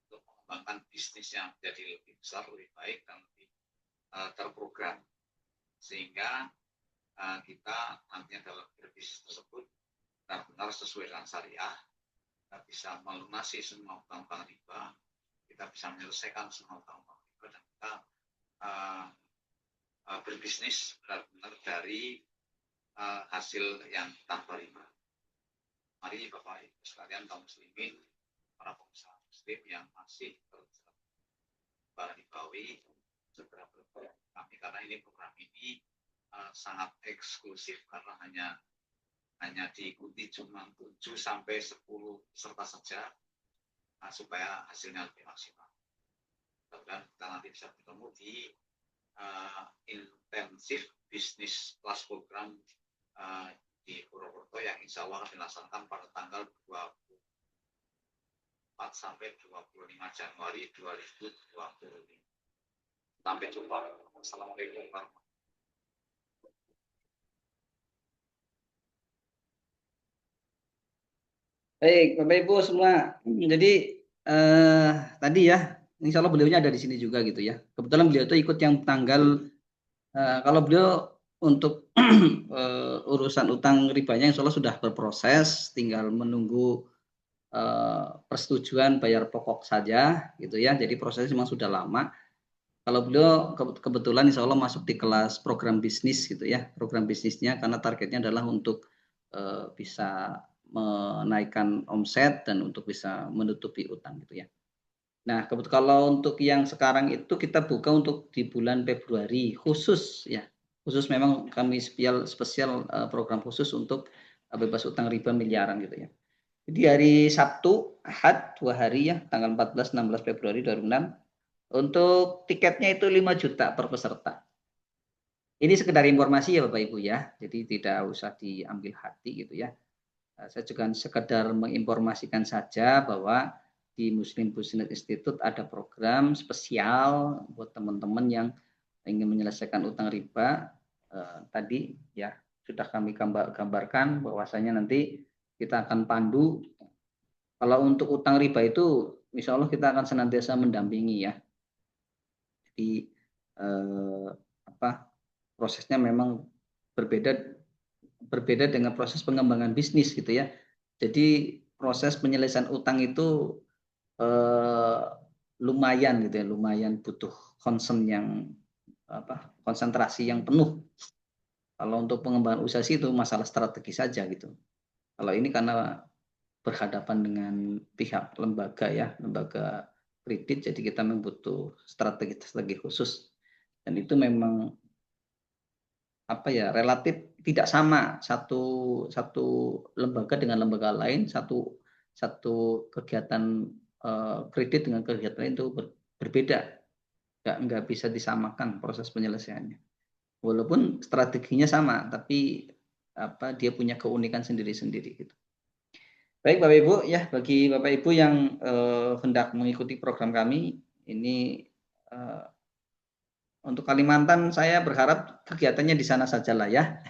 untuk mengembangkan bisnisnya menjadi lebih besar, lebih baik, dan lebih terprogram, sehingga kita nantinya dalam berbisnis tersebut benar-benar sesuai dengan syariah, kita bisa melunasi semua utang-utang riba, kita bisa menyelesaikan semua utang-utang riba, dan kita berbisnis benar-benar dari hasil yang tanpa riba. Mari Bapak Ibu sekalian kaum muslimin, para pengusaha muslim yang masih terjebak ribawi, segera berprogram kami, karena ini program ini sangat eksklusif karena hanya diikuti cuma 7 sampai 10 peserta saja, supaya hasilnya lebih maksimal. Dan kita nanti bisa bertemu di Intensive Business Class Program di Purwokerto yang insya Allah akan dilaksanakan pada tanggal 24 sampai 25 Januari 2025. Sampai jumpa. Assalamualaikum warahmatullahi wabarakatuh. Baik, Bapak Ibu semua. Jadi tadi ya, insya Allah beliaunya ada di sini juga gitu ya. Kebetulan beliau itu ikut yang tanggal, kalau beliau untuk urusan utang ribanya insya Allah sudah berproses, tinggal menunggu persetujuan bayar pokok saja gitu ya. Jadi prosesnya memang sudah lama. Kalau beliau kebetulan insya Allah masuk di kelas program bisnis gitu ya, program bisnisnya, karena targetnya adalah untuk bisa menaikkan omset dan untuk bisa menutupi utang gitu ya. Nah, kalau untuk yang sekarang itu kita buka untuk di bulan Februari khusus ya. Khusus memang kami spesial program khusus untuk bebas utang riba miliaran gitu ya. Jadi hari Sabtu, Ahad, 2 hari ya, tanggal 14-16 Februari 2006. Untuk tiketnya itu 5 juta per peserta. Ini sekedar informasi ya Bapak Ibu ya, jadi tidak usah diambil hati gitu ya. Saya juga sekedar menginformasikan saja bahwa di Muslim Business Institute ada program spesial buat teman-teman yang ingin menyelesaikan utang riba. Tadi ya sudah kami gambarkan bahwasanya nanti kita akan pandu. Kalau untuk utang riba itu, insya Allah kita akan senantiasa mendampingi ya. Jadi prosesnya memang berbeda dengan proses pengembangan bisnis gitu ya. Jadi proses penyelesaian utang itu lumayan gitu ya, lumayan butuh konsentrasi yang penuh. Kalau untuk pengembangan usaha itu masalah strategi saja gitu. Kalau ini karena berhadapan dengan pihak lembaga ya, lembaga kredit, jadi kita memang butuh strategi khusus. Dan itu memang relatif tidak sama satu lembaga dengan lembaga lain, satu kegiatan kredit dengan kegiatan lain itu berbeda, nggak bisa disamakan proses penyelesaiannya. Walaupun strateginya sama, tapi dia punya keunikan sendiri-sendiri gitu. Baik Bapak Ibu ya, bagi Bapak Ibu yang hendak mengikuti program kami ini. Untuk Kalimantan saya berharap kegiatannya di sana sajalah ya.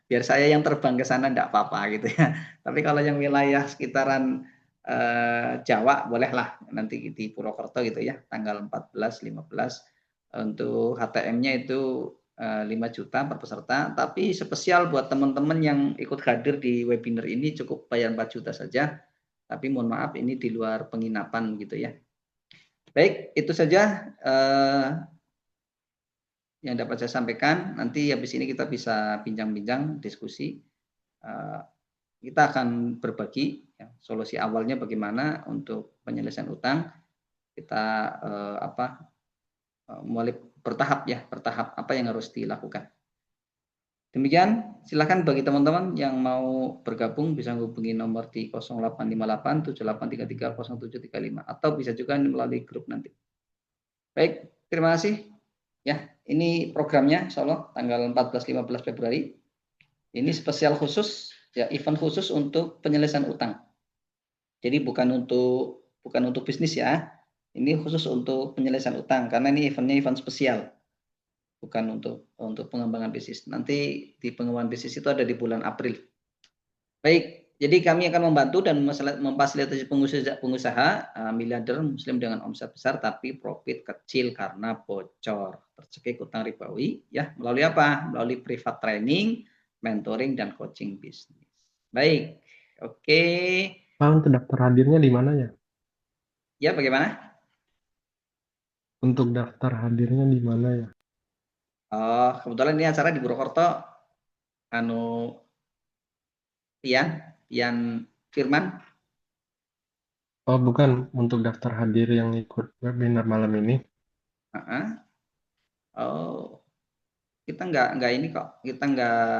Biar saya yang terbang ke sana enggak apa-apa gitu ya. Tapi kalau yang wilayah sekitaran Jawa bolehlah nanti di Purwokerto gitu ya, tanggal 14 15 untuk HTM-nya itu 5 juta per peserta, tapi spesial buat teman-teman yang ikut hadir di webinar ini cukup bayar 4 juta saja. Tapi mohon maaf ini di luar penginapan gitu ya. Baik, itu saja yang dapat saya sampaikan. Nanti habis ini kita bisa bincang-bincang, diskusi. Kita akan berbagi ya, solusi awalnya bagaimana untuk penyelesaian utang. Kita mulai bertahap apa yang harus dilakukan. Demikian, silakan bagi teman-teman yang mau bergabung bisa hubungi nomor di 0858 7833 0735 atau bisa juga melalui grup nanti. Baik, terima kasih. Ya, ini programnya insya Allah tanggal 14-15 Februari. Ini spesial khusus, ya event khusus untuk penyelesaian utang. Jadi bukan untuk bisnis ya. Ini khusus untuk penyelesaian utang karena ini event spesial. Bukan untuk pengembangan bisnis. Nanti di pengembangan bisnis itu ada di bulan April. Baik, jadi kami akan membantu dan memfasilitasi pengusaha miliarder muslim dengan omset besar tapi profit kecil karena bocor, tercekik utang ribawi ya, melalui apa? Melalui private training, mentoring dan coaching bisnis. Baik. Oke. Pak, untuk daftar hadirnya di mana ya? Ya, bagaimana? Untuk daftar hadirnya di mana ya? Oh, kebetulan ini acara di Purwokerto. Ian Firman. Oh, bukan untuk daftar hadir yang ikut webinar malam ini. Oh, kita nggak ini kok. Kita nggak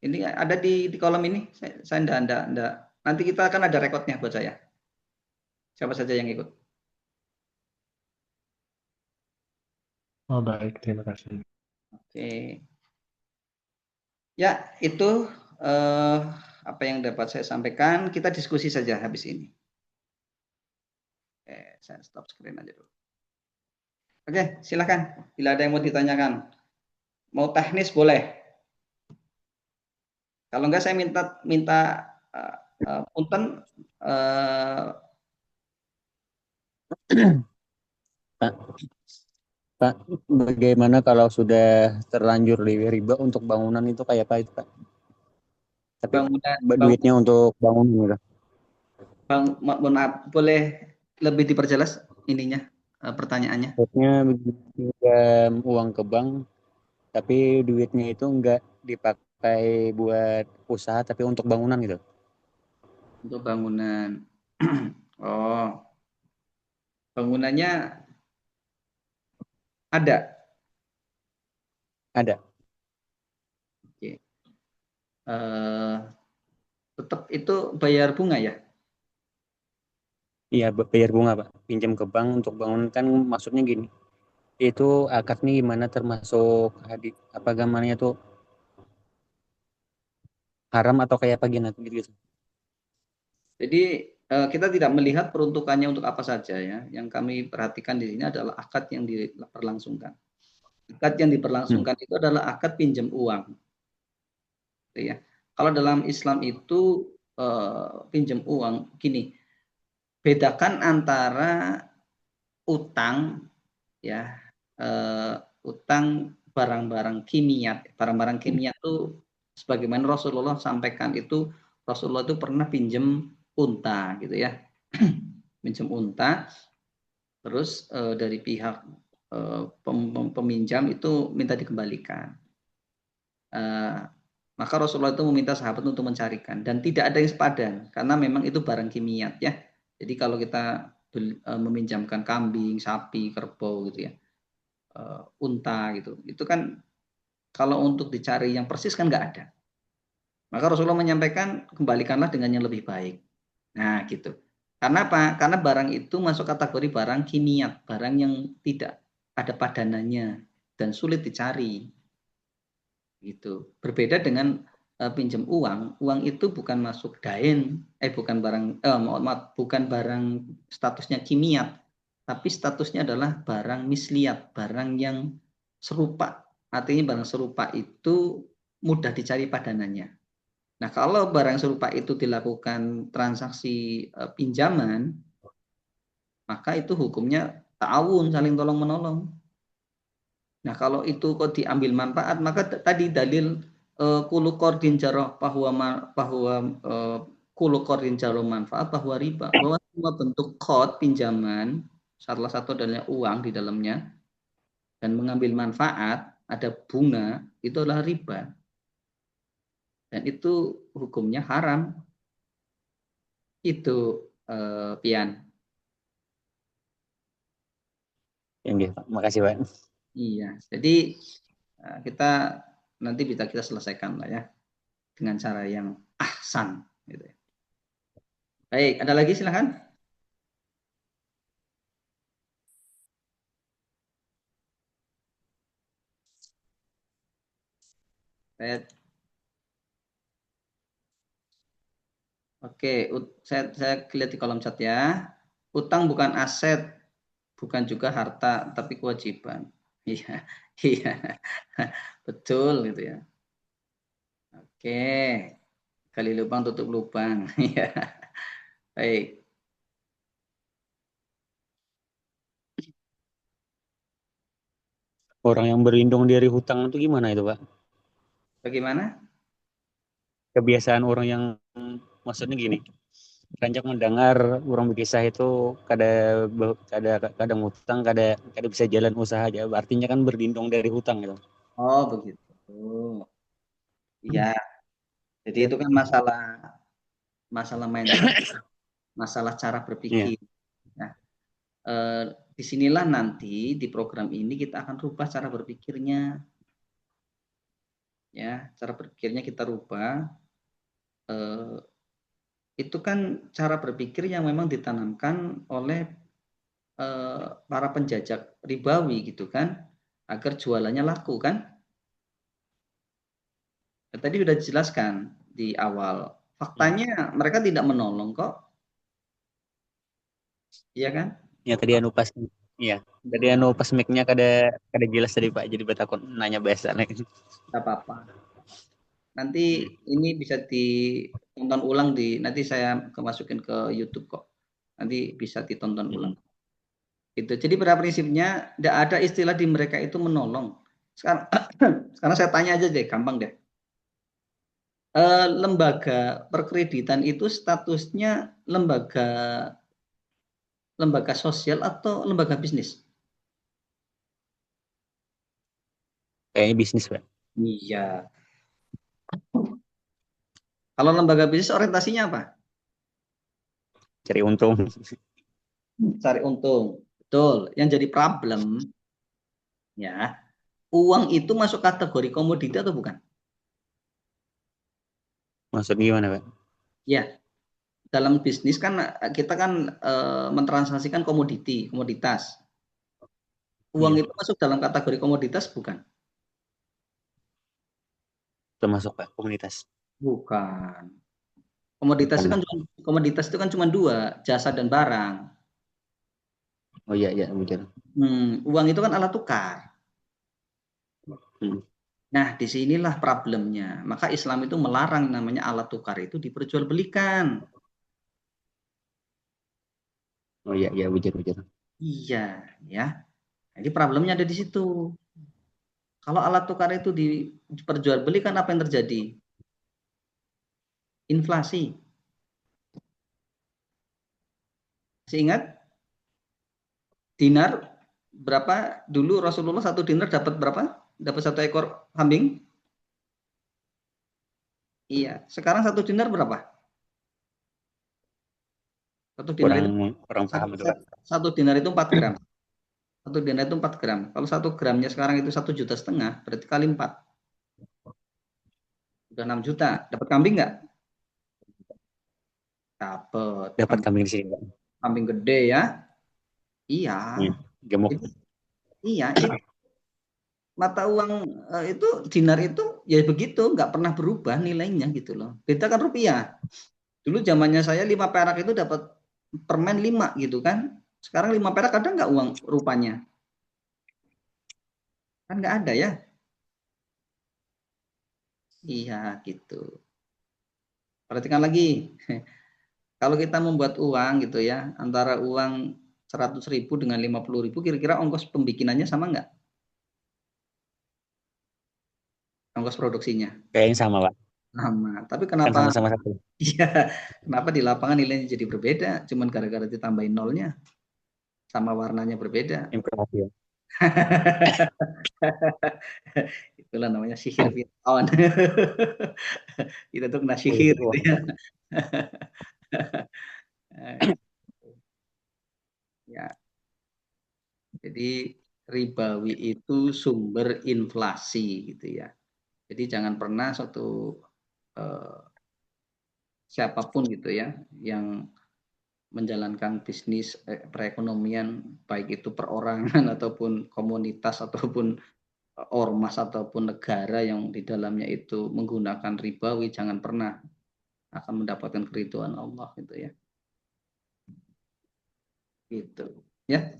ini ada di kolom ini. Saya enggak. Nanti kita akan ada rekodnya buat saya. Siapa saja yang ikut. Oh, baik, terima kasih. Oke. Ya, itu apa yang dapat saya sampaikan. Kita diskusi saja habis ini. Oke, saya stop screen aja dulu. Oke, silakan. Bila ada yang mau ditanyakan, mau teknis boleh. Kalau enggak saya minta punten. Pak, bagaimana kalau sudah terlanjur riba untuk bangunan itu kayak apa itu Pak? Tapi duitnya untuk bangunan gitu. Mohon maaf, boleh lebih diperjelas ininya pertanyaannya? Maksudnya pinjam uang ke bank, tapi duitnya itu enggak dipakai buat usaha, tapi untuk bangunan gitu. Untuk bangunan. Oh, bangunannya ada. Ada. Oke. Tetap itu bayar bunga ya? Iya, bayar bunga, Pak. Pinjam ke bank untuk bangun kan maksudnya gini. Itu akadnya gimana termasuk apa gambarnya tuh haram atau kayak apa gitu. Jadi kita tidak melihat peruntukannya untuk apa saja ya. Yang kami perhatikan di sini adalah akad yang diperlangsungkan. Akad yang diperlangsungkan itu adalah akad pinjam uang. Gitu ya. Kalau dalam Islam itu pinjam uang, gini, bedakan antara utang ya, utang barang-barang kimia. Barang-barang kimia itu sebagaimana Rasulullah sampaikan itu, Rasulullah itu pernah pinjam unta gitu ya. Pinjam unta, terus dari pihak peminjam itu minta dikembalikan. Maka Rasulullah itu meminta sahabat untuk mencarikan dan tidak ada yang sepadan karena memang itu barang kimia ya. Jadi kalau kita meminjamkan kambing, sapi, kerbau gitu ya, unta gitu, itu kan kalau untuk dicari yang persis kan nggak ada. Maka Rasulullah menyampaikan kembalikanlah dengan yang lebih baik. Nah gitu. Karena apa? Karena barang itu masuk kategori barang kimia, barang yang tidak ada padanannya dan sulit dicari. Gitu. Berbeda dengan pinjam uang. Uang itu bukan masuk dain, bukan barang bukan barang statusnya kimia, tapi statusnya adalah barang misliat, barang yang serupa. Artinya barang serupa itu mudah dicari padanannya. Nah, kalau barang serupa itu dilakukan transaksi pinjaman, maka itu hukumnya ta'awun, saling tolong-menolong. Nah, kalau itu kok diambil manfaat, maka tadi dalil kulu qardin jarah bahwa kulu qardin jarah manfaat bahwa riba, bahwa semua bentuk qard pinjaman, salah satu adalah uang di dalamnya dan mengambil manfaat, ada bunga, itu adalah riba. Dan itu hukumnya haram. Itu Pian. Yang gitu. Makasih, Pak. Iya, jadi kita nanti bisa kita selesaikan lah ya dengan cara yang ahsan gitu ya. Baik, ada lagi silakan. Oke, saya lihat di kolom chat ya. Utang bukan aset, bukan juga harta, tapi kewajiban. Iya, iya, betul gitu ya. Oke, gali lubang tutup lubang. Iya, baik. Orang yang berlindung dari hutang itu gimana itu, Pak? Bagaimana? Kebiasaan orang yang maksudnya gini. Rancak mendengar orang berkisah itu kadang hutang, kada bisa jalan usaha aja. Artinya kan berlindung dari hutang gitu. Oh, begitu. Iya. Jadi itu kan masalah mindset, masalah cara berpikir. Nah, disinilah nanti di program ini kita akan rubah cara berpikirnya. Ya, cara berpikirnya kita rubah. Itu kan cara berpikir yang memang ditanamkan oleh para penjajah ribawi gitu kan, agar jualannya laku kan. Tadi sudah dijelaskan di awal. Faktanya mereka tidak menolong kok. Iya kan? Ya tadi anu pas mic-nya kada jelas tadi Pak, jadi betakon nanya biasa nih. Tidak apa-apa. Nanti ini bisa ditonton ulang nanti saya masukin ke YouTube kok. Nanti bisa ditonton ulang. Gitu. Jadi pada prinsipnya tidak ada istilah di mereka itu menolong. Sekarang saya tanya aja deh, gampang deh. Lembaga perkreditan itu statusnya lembaga sosial atau lembaga bisnis? Kayaknya bisnis, Pak. Iya. Kalau lembaga bisnis orientasinya apa? cari untung. Cari untung. Betul. Yang jadi problem, ya, uang itu masuk kategori komoditi atau bukan? Maksud gimana, Pak? Ya, dalam bisnis kan kita kan mentransaksikan komoditas. Uang Iya, itu masuk dalam kategori komoditas bukan? termasuk Pak komunitas. Bukan. Bukan. Komoditas itu kan cuma dua, jasa dan barang. Oh iya, iya, betul. Uang itu kan alat tukar. Hmm. Nah, disinilah problemnya. Maka Islam itu melarang namanya alat tukar itu diperjualbelikan. Oh iya, iya, betul. Iya, ya. Jadi problemnya ada di situ. Kalau alat tukar itu diperjualbelikan, apa yang terjadi? Inflasi. Masih ingat? Dinar berapa dulu Rasulullah satu dinar dapat berapa? Dapat satu ekor kambing? Iya. Sekarang satu dinar berapa? Satu dinar itu Orang paham itu, Pak. satu dinar itu 4 gram. Satu dinar itu 4 gram. Kalau 1 gramnya sekarang itu 1,5 juta, berarti kali 4. Udah 6 juta. Dapat kambing nggak? Dapat. Dapat kambing di sini, Pak. Kambing gede ya. Iya. Gemuk. Iya. Mata uang itu dinar itu ya begitu, nggak pernah berubah nilainya gitu loh. Beda kan rupiah. Dulu zamannya saya 5 perak itu dapat permen 5 gitu kan. Sekarang 5 perak ada nggak uang rupanya? Kan nggak ada ya. Iya gitu. Perhatikan lagi. Kalau kita membuat uang gitu ya, antara uang 100.000 dengan 50.000, kira-kira ongkos pembikinannya sama nggak? Ongkos produksinya? Kayaknya sama, Pak. Sama. Tapi Kan kenapa? sama-sama satu. Iya, kenapa di lapangan nilainya jadi berbeda? Cuman gara-gara ditambahin nolnya, sama warnanya berbeda. Informasi. Itulah namanya sihir Firaun. Kita tuh kena sihir gitu ya. Ya. Jadi ribawi itu sumber inflasi gitu ya. Jadi jangan pernah siapapun gitu ya yang menjalankan bisnis perekonomian, baik itu perorangan ataupun komunitas ataupun ormas ataupun negara yang di dalamnya itu menggunakan ribawi, jangan pernah akan mendapatkan keridhaan Allah gitu ya. Gitu ya.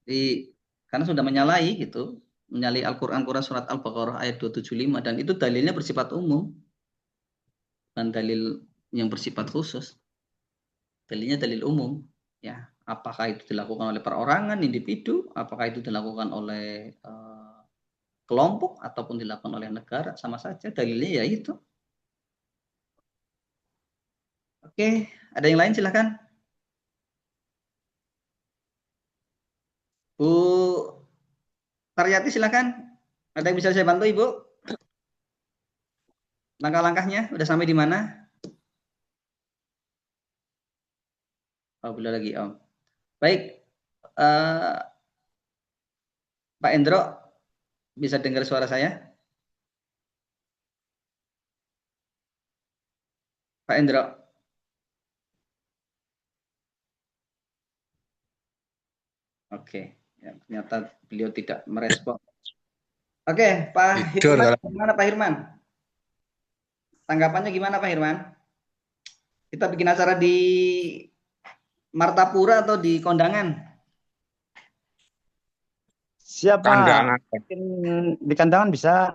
Jadi karena sudah menyalahi gitu, menyalahi Al-Qur'an surat Al-Baqarah ayat 275, dan itu dalilnya bersifat umum dan dalil yang bersifat khusus. Dalilnya dalil umum ya. Apakah itu dilakukan oleh perorangan, individu, apakah itu dilakukan oleh kelompok ataupun dilakukan oleh negara, sama saja dalilnya ya itu. Oke, ada yang lain silakan. Bu Taryati silakan. Ada yang bisa saya bantu Ibu? Langkah-langkahnya udah sampai di mana? Oh, belum lagi Om. Baik, Pak Endro, bisa dengar suara saya? Pak Endro. Oke, ya, ternyata beliau tidak merespon. Oke, Pak Tidur Hirman, kalau gimana Pak Hirman? Tanggapannya gimana Pak Hirman? Kita bikin acara di Martapura atau di Kondangan? Siap, Pak. kandangan. Mungkin di kandangan bisa.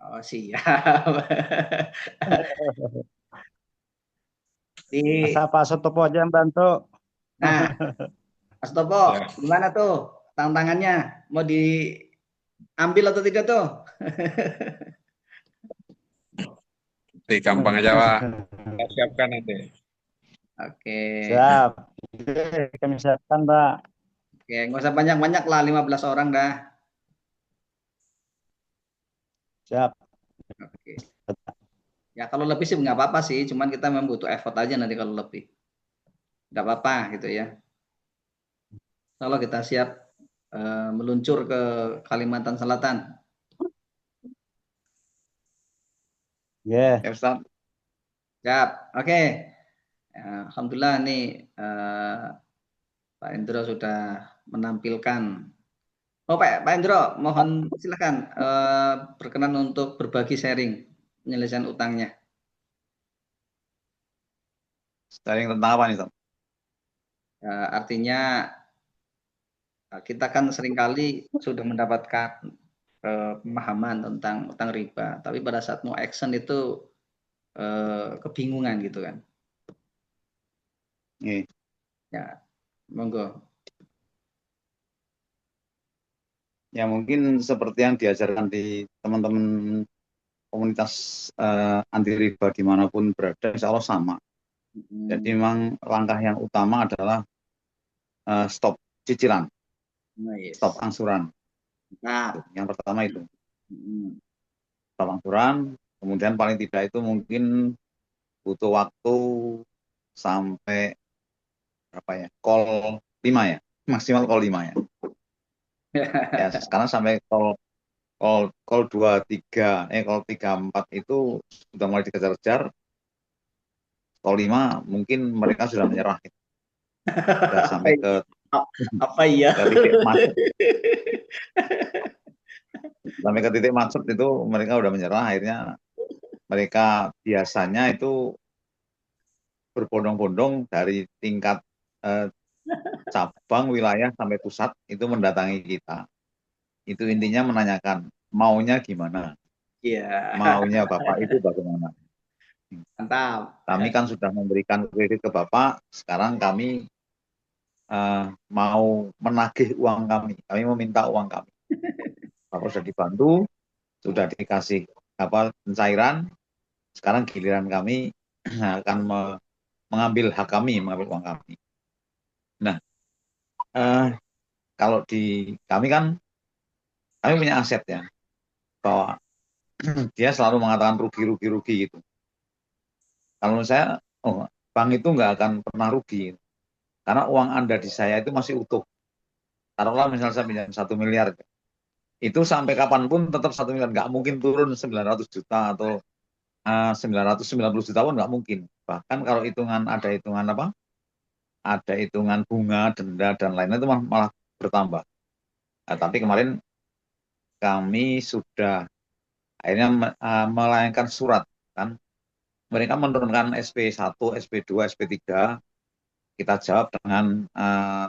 Oh, siap. Masa Pak Sotopo aja yang bantu. Nah, Mas Topo, Ya. gimana tuh tantangannya? Mau diambil atau tidak tuh? Gampang aja, Pak. Kita siapkan nanti. Oke. Siap. Oke, kami siapkan, Pak. Oke, nggak usah banyak-banyak lah, 15 orang dah. Siap. Oke. Ya kalau lebih sih nggak apa-apa sih, cuman kita memang butuh effort aja nanti kalau lebih. Tidak apa-apa gitu ya. Kalau kita siap meluncur ke Kalimantan Selatan. Ya, Ya Ustaz. Siap. Oke. Ya, Alhamdulillah nih Pak Indro sudah menampilkan. Oh Pak Indro, mohon silakan berkenan untuk berbagi sharing penyelesaian utangnya. Sharing tentang apa nih Ustaz? Artinya kita kan seringkali sudah mendapatkan pemahaman tentang utang riba, tapi pada saat mau action itu kebingungan gitu kan. Iya. Ya, monggo. Ya mungkin seperti yang diajarkan di teman-teman komunitas anti riba dimanapun berada, insya Allah sama. Jadi memang langkah yang utama adalah stop cicilan, Nice. stop angsuran. Nah, Yang pertama itu stop angsuran. Kemudian paling tidak itu mungkin butuh waktu sampai berapa ya? Call 5 ya, maksimal call 5 ya. Ya sekarang sampai call 2, 3, call 3, 4 itu sudah mulai dikejar-kejar. Call 5 mungkin mereka sudah menyerah. Sudah sampai ke apa iya? titik macet. Sampai ke titik macet itu mereka udah menyerah. Akhirnya mereka biasanya itu berbondong-bondong dari tingkat cabang, wilayah sampai pusat itu mendatangi kita. Itu intinya menanyakan maunya gimana, Iya, maunya Bapak itu bagaimana. mantap. Kami kan sudah memberikan kredit ke Bapak, sekarang kami mau menagih uang kami meminta uang kami. Bapak sudah dibantu, sudah dikasih pencairan, sekarang giliran kami akan mengambil hak kami, mengambil uang kami. Nah, kalau di kami kan, kami punya aset ya, bahwa dia selalu mengatakan rugi gitu. Kalau menurut saya, bank itu nggak akan pernah rugi, karena uang Anda di saya itu masih utuh. Taruhlah misalnya saya pinjam 1 miliar, itu sampai kapanpun tetap 1 miliar, nggak mungkin turun 900 juta atau 990 juta pun nggak mungkin. Bahkan kalau ada hitungan bunga, denda, dan lainnya itu malah bertambah. Nah, tapi kemarin kami sudah akhirnya melayangkan surat, kan. Mereka menurunkan SP1, SP2, SP3, kita jawab dengan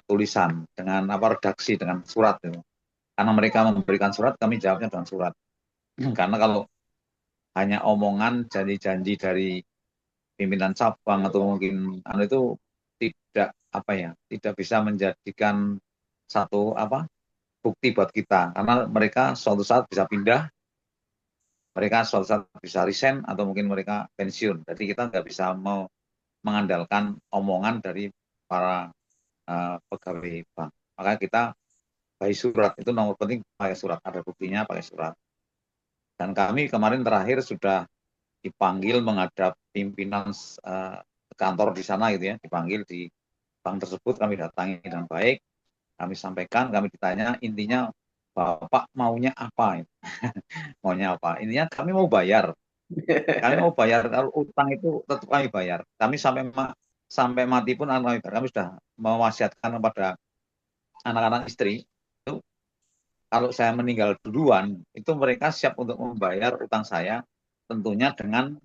tulisan, dengan redaksi, dengan surat. Gitu. Karena mereka memberikan surat, kami jawabnya dengan surat. Karena kalau hanya omongan, janji-janji dari pimpinan cabang atau mungkin itu tidak bisa menjadikan satu bukti buat kita, karena mereka suatu saat bisa pindah, mereka suatu saat bisa resign atau mungkin mereka pensiun. Jadi kita nggak bisa mau mengandalkan omongan dari para pegawai bank. Makanya kita by surat, itu nomor penting, pakai surat, ada buktinya pakai surat. Dan kami kemarin terakhir sudah dipanggil menghadap pimpinan kantor di sana gitu ya, dipanggil di bank tersebut, kami datangi dengan baik, kami sampaikan, kami ditanya, intinya Bapak maunya apa? Maunya apa? Intinya kami mau bayar. Kami mau bayar, kalau utang itu tetap kami bayar. Kami sampai mati pun kami bayar. Kami sudah mewasiatkan kepada anak-anak istri, itu kalau saya meninggal duluan, itu mereka siap untuk membayar utang saya, tentunya dengan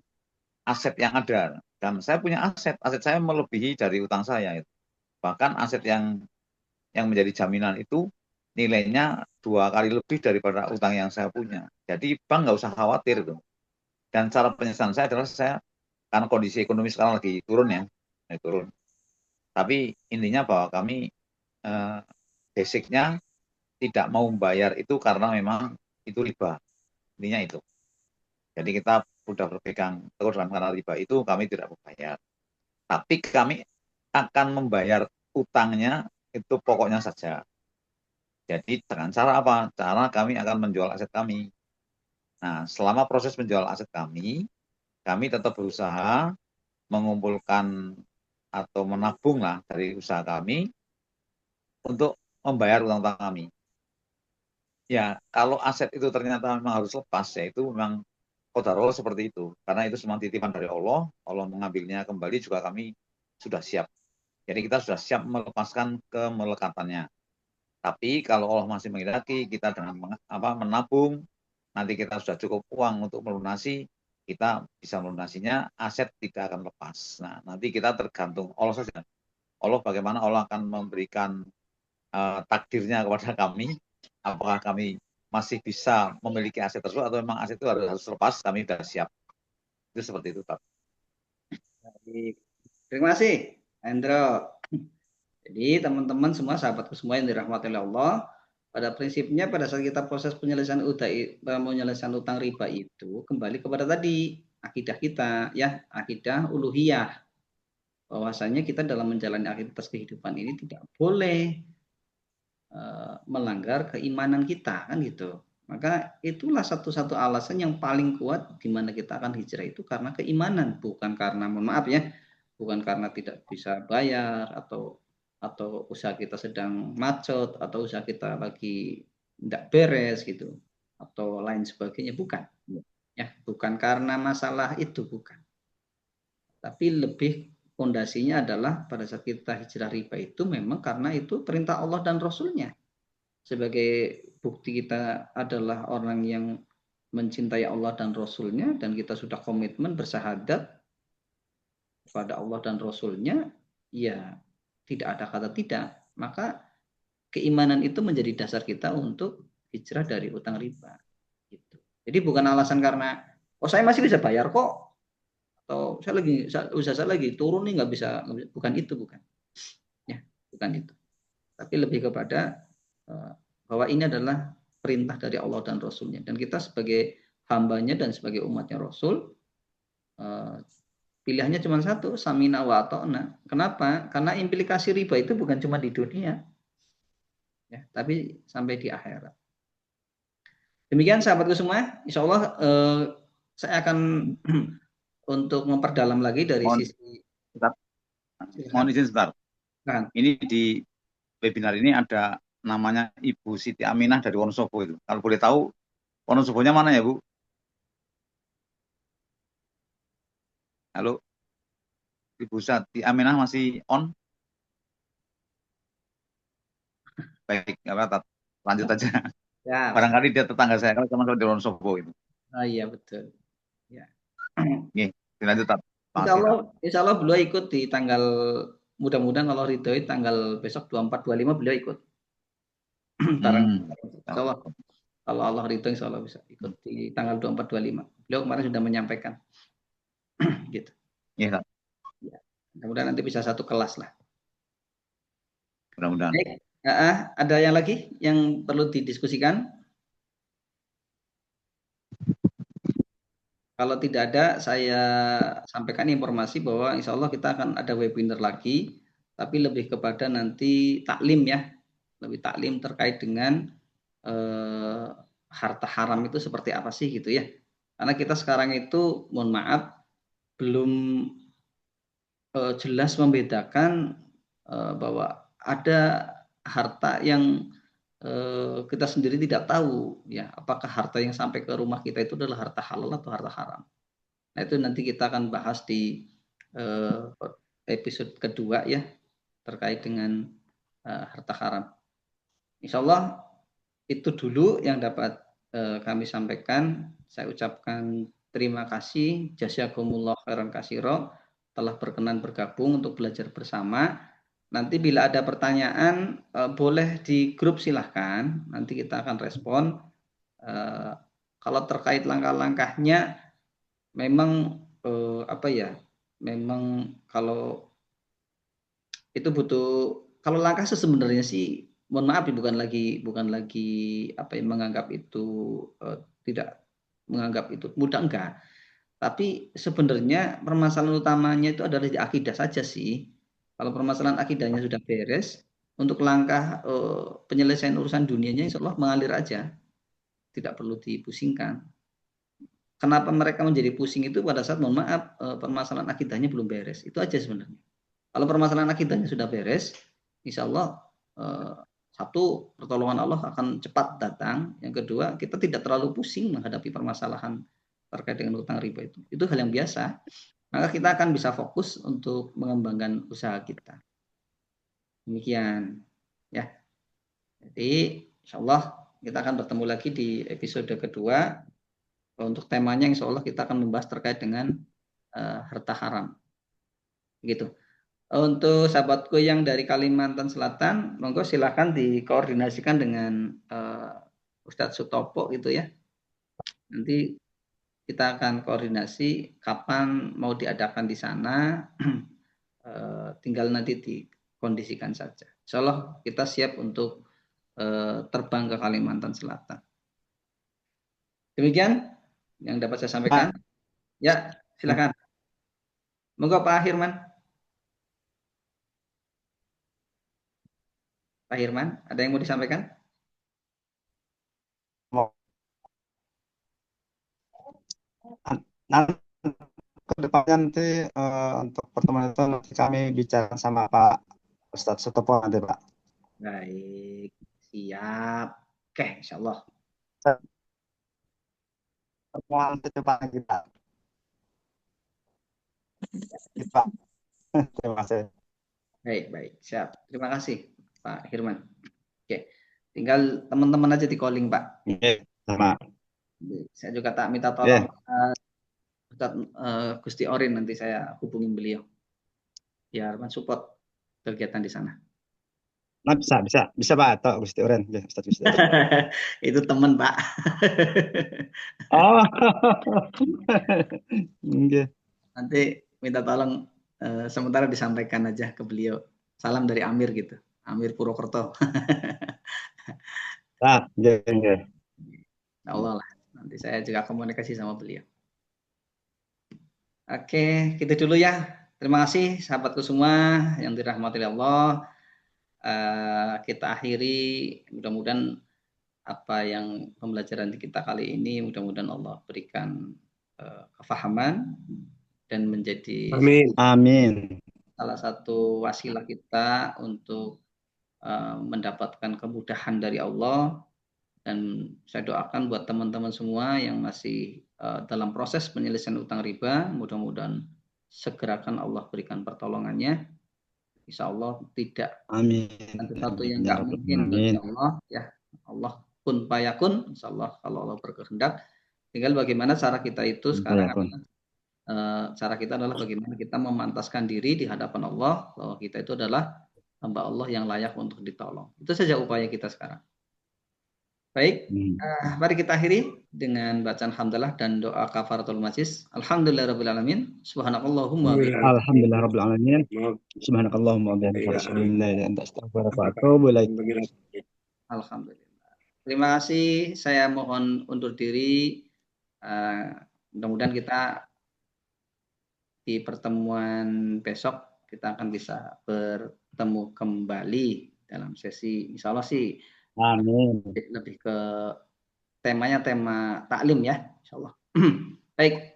aset yang ada. Dan saya punya aset saya melebihi dari utang saya. Bahkan aset yang menjadi jaminan itu nilainya 2 kali lebih daripada utang yang saya punya. Jadi bank nggak usah khawatir tuh. Dan cara penyesalan saya adalah karena kondisi ekonomi sekarang lagi turun ya, turun. Tapi intinya bahwa kami basicnya tidak mau membayar itu karena memang itu riba. Intinya itu. Jadi kita sudah berpegang teguh karena riba itu kami tidak membayar. Tapi kami akan membayar utangnya itu pokoknya saja. Jadi dengan cara apa? Cara kami akan menjual aset kami. Nah, selama proses menjual aset kami tetap berusaha mengumpulkan atau menabung lah dari usaha kami untuk membayar utang-utang kami. Ya, kalau aset itu ternyata memang harus lepas, ya itu memang qadarullah seperti itu. Karena itu semua titipan dari Allah, Allah mengambilnya kembali juga kami sudah siap. Jadi kita sudah siap melepaskan kemelekatannya. Tapi kalau Allah masih menghendaki kita dengan menabung, nanti kita sudah cukup uang untuk melunasi, kita bisa melunasinya, aset tidak akan lepas. Nah, nanti kita tergantung Allah saja. Allah bagaimana Allah akan memberikan takdirnya kepada kami, apakah kami masih bisa memiliki aset tersebut atau memang aset itu harus lepas, kami sudah siap. Itu seperti itu, Pak. Baik. Terima kasih, Hendro. Jadi teman-teman semua, sahabatku semua yang dirahmati oleh Allah, pada prinsipnya pada saat kita proses penyelesaian utang riba itu kembali kepada tadi akidah kita, ya, akidah uluhiyah. Bahwasanya kita dalam menjalani aktivitas kehidupan ini tidak boleh melanggar keimanan kita, kan gitu. Maka itulah satu-satu alasan yang paling kuat di mana kita akan hijrah itu karena keimanan, bukan karena, mohon maaf ya, bukan karena tidak bisa bayar atau usaha kita sedang macet atau usaha kita lagi tidak beres gitu atau lain sebagainya, bukan. Ya, bukan karena masalah itu, bukan. Tapi lebih fondasinya adalah pada saat kita hijrah riba itu memang karena itu perintah Allah dan Rasulnya. Sebagai bukti kita adalah orang yang mencintai Allah dan Rasulnya, dan kita sudah komitmen bersahadat kepada Allah dan Rasulnya, ya tidak ada kata tidak. Maka keimanan itu menjadi dasar kita untuk hijrah dari utang riba. Gitu. Jadi bukan alasan karena, oh saya masih bisa bayar kok, atau usaha saya lagi turun nih nggak bisa, bukan itu, bukan. Ya, bukan itu. Tapi lebih kepada bahwa ini adalah perintah dari Allah dan Rasulnya, dan kita sebagai hambanya dan sebagai umatnya Rasul, pilihannya cuma satu, samina wa ata'na. Kenapa? Karena implikasi riba itu bukan cuma di dunia, ya, tapi sampai di akhirat. Demikian sahabatku semua, insya Allah saya akan untuk memperdalam lagi dari sisi. Mohon izin sebentar. Ini di webinar ini ada namanya Ibu Siti Aminah dari Wonosobo itu. Kalau boleh tahu Wonosobonya mana ya, Bu? Halo, Ibu Siti Aminah masih on? Baik, lanjut aja. Ya. Barangkali dia tetangga saya, kalau sama di Wonosobo itu. Oh iya, betul. Ya. Oke, dilanjut. Insya Allah beliau ikut di tanggal, mudah-mudahan kalau ridhoi tanggal besok 24-25 beliau ikut. Insya Allah, kalau Allah ridho, insya Allah bisa ikut di tanggal 24-25. Beliau kemarin sudah menyampaikan. Gitu. Iya. Ya. Mudah-mudahan nanti bisa satu kelas lah. Mudah-mudahan. Ada yang lagi yang perlu didiskusikan? Kalau tidak ada, saya sampaikan informasi bahwa insya Allah kita akan ada webinar lagi, tapi lebih kepada nanti taklim ya, lebih taklim terkait dengan harta haram itu seperti apa sih gitu ya. Karena kita sekarang itu, mohon maaf, belum jelas membedakan bahwa ada harta yang kita sendiri tidak tahu ya, apakah harta yang sampai ke rumah kita itu adalah harta halal atau harta haram. Nah, itu nanti kita akan bahas di episode kedua ya, terkait dengan harta haram. Insya Allah itu dulu yang dapat kami sampaikan. Saya ucapkan terima kasih, jazakumullah khairan katsira, telah berkenan bergabung untuk belajar bersama. Nanti bila ada pertanyaan boleh di grup, silahkan. Nanti kita akan respon. Kalau terkait langkah-langkahnya, memang memang kalau itu butuh, kalau langkah sebenarnya sih, mohon maaf, bukan lagi menganggap itu tidak menganggap itu mudah, enggak. Tapi sebenarnya permasalahan utamanya itu adalah di akidah saja sih. Kalau permasalahan akidahnya sudah beres, untuk langkah penyelesaian urusan dunianya insya Allah mengalir aja, tidak perlu dipusingkan. Kenapa mereka menjadi pusing itu pada saat, mohon maaf, permasalahan akidahnya belum beres, itu aja sebenarnya. Kalau permasalahan akidahnya sudah beres, insya Allah satu, pertolongan Allah akan cepat datang. Yang kedua, kita tidak terlalu pusing menghadapi permasalahan terkait dengan utang riba itu. Itu hal yang biasa. Maka kita akan bisa fokus untuk mengembangkan usaha kita. Demikian, ya. Jadi, insya Allah kita akan bertemu lagi di episode kedua. Untuk temanya, insya Allah kita akan membahas terkait dengan harta haram. Begitu. Untuk sahabatku yang dari Kalimantan Selatan, monggo silakan dikoordinasikan dengan Ustadz Sutopo gitu ya. Nanti kita akan koordinasi kapan mau diadakan di sana, tinggal nanti dikondisikan saja. Insya Allah kita siap untuk terbang ke Kalimantan Selatan. Demikian yang dapat saya sampaikan. Ya, silakan. Monggo Pak Hirman. Pak Hirman, ada yang mau disampaikan? Nanti ke depannya nanti untuk pertemuan itu nanti kami bicara sama Pak Ustadz Sutopo nanti Pak. Baik, siap. Oke, insya Allah. Pertemuan depan kita. Pak. Terima kasih. Baik, siap. Terima kasih Pak Hirman. Oke, tinggal teman-teman aja di calling Pak. Sama. Saya juga tak minta tolong Ustadz Gusti Orin, nanti saya hubungin beliau biar mensupport kegiatan di sana. Nah, bisa Pak atau Gusti Oren ya, Ustadz Gusti Oren. Itu teman Pak. Oh. Okay. Nanti minta tolong sementara disampaikan aja ke beliau. Salam dari Amir gitu. Amir Purwokerto. Allah lah. Nanti saya juga komunikasi sama beliau. Oke, gitu dulu ya. Terima kasih sahabatku semua yang dirahmati Allah. Kita akhiri, mudah-mudahan apa yang pembelajaran kita kali ini, mudah-mudahan Allah berikan kefahaman dan menjadi Amin. salah satu wasilah kita untuk mendapatkan kemudahan dari Allah. Dan saya doakan buat teman-teman semua yang masih dalam proses penyelesaian utang riba, mudah-mudahan segerakan Allah berikan pertolongannya. Insya Allah tidak sesuatu yang nggak mungkin bagi Allah, ya Allah pun payakun. Insya Allah kalau Allah berkehendak, tinggal bagaimana cara kita itu sekarang. Cara kita adalah bagaimana kita memantaskan diri di hadapan Allah bahwa kita itu adalah hamba Allah yang layak untuk ditolong. Itu saja upaya kita sekarang. Baik, mari kita akhiri dengan bacaan hamdalah dan doa kafaratul majlis. Alhamdulillahirabbil alamin. Subhanakallahumma Alhamdulillahirabbil alamin. Subhanakallahumma wa bihamdika asyhadu an la ilaha illa anta astaghfiruka wa atubu ilaik. Alhamdulillah. Terima kasih. Saya mohon undur diri. Mudah-mudahan kita di pertemuan besok kita akan bisa bertemu kembali dalam sesi, insya Allah sih. Amin. Lebih ke temanya tema taklim ya, insya Allah. Baik,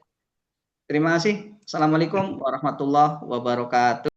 terima kasih. Assalamualaikum warahmatullahi wabarakatuh.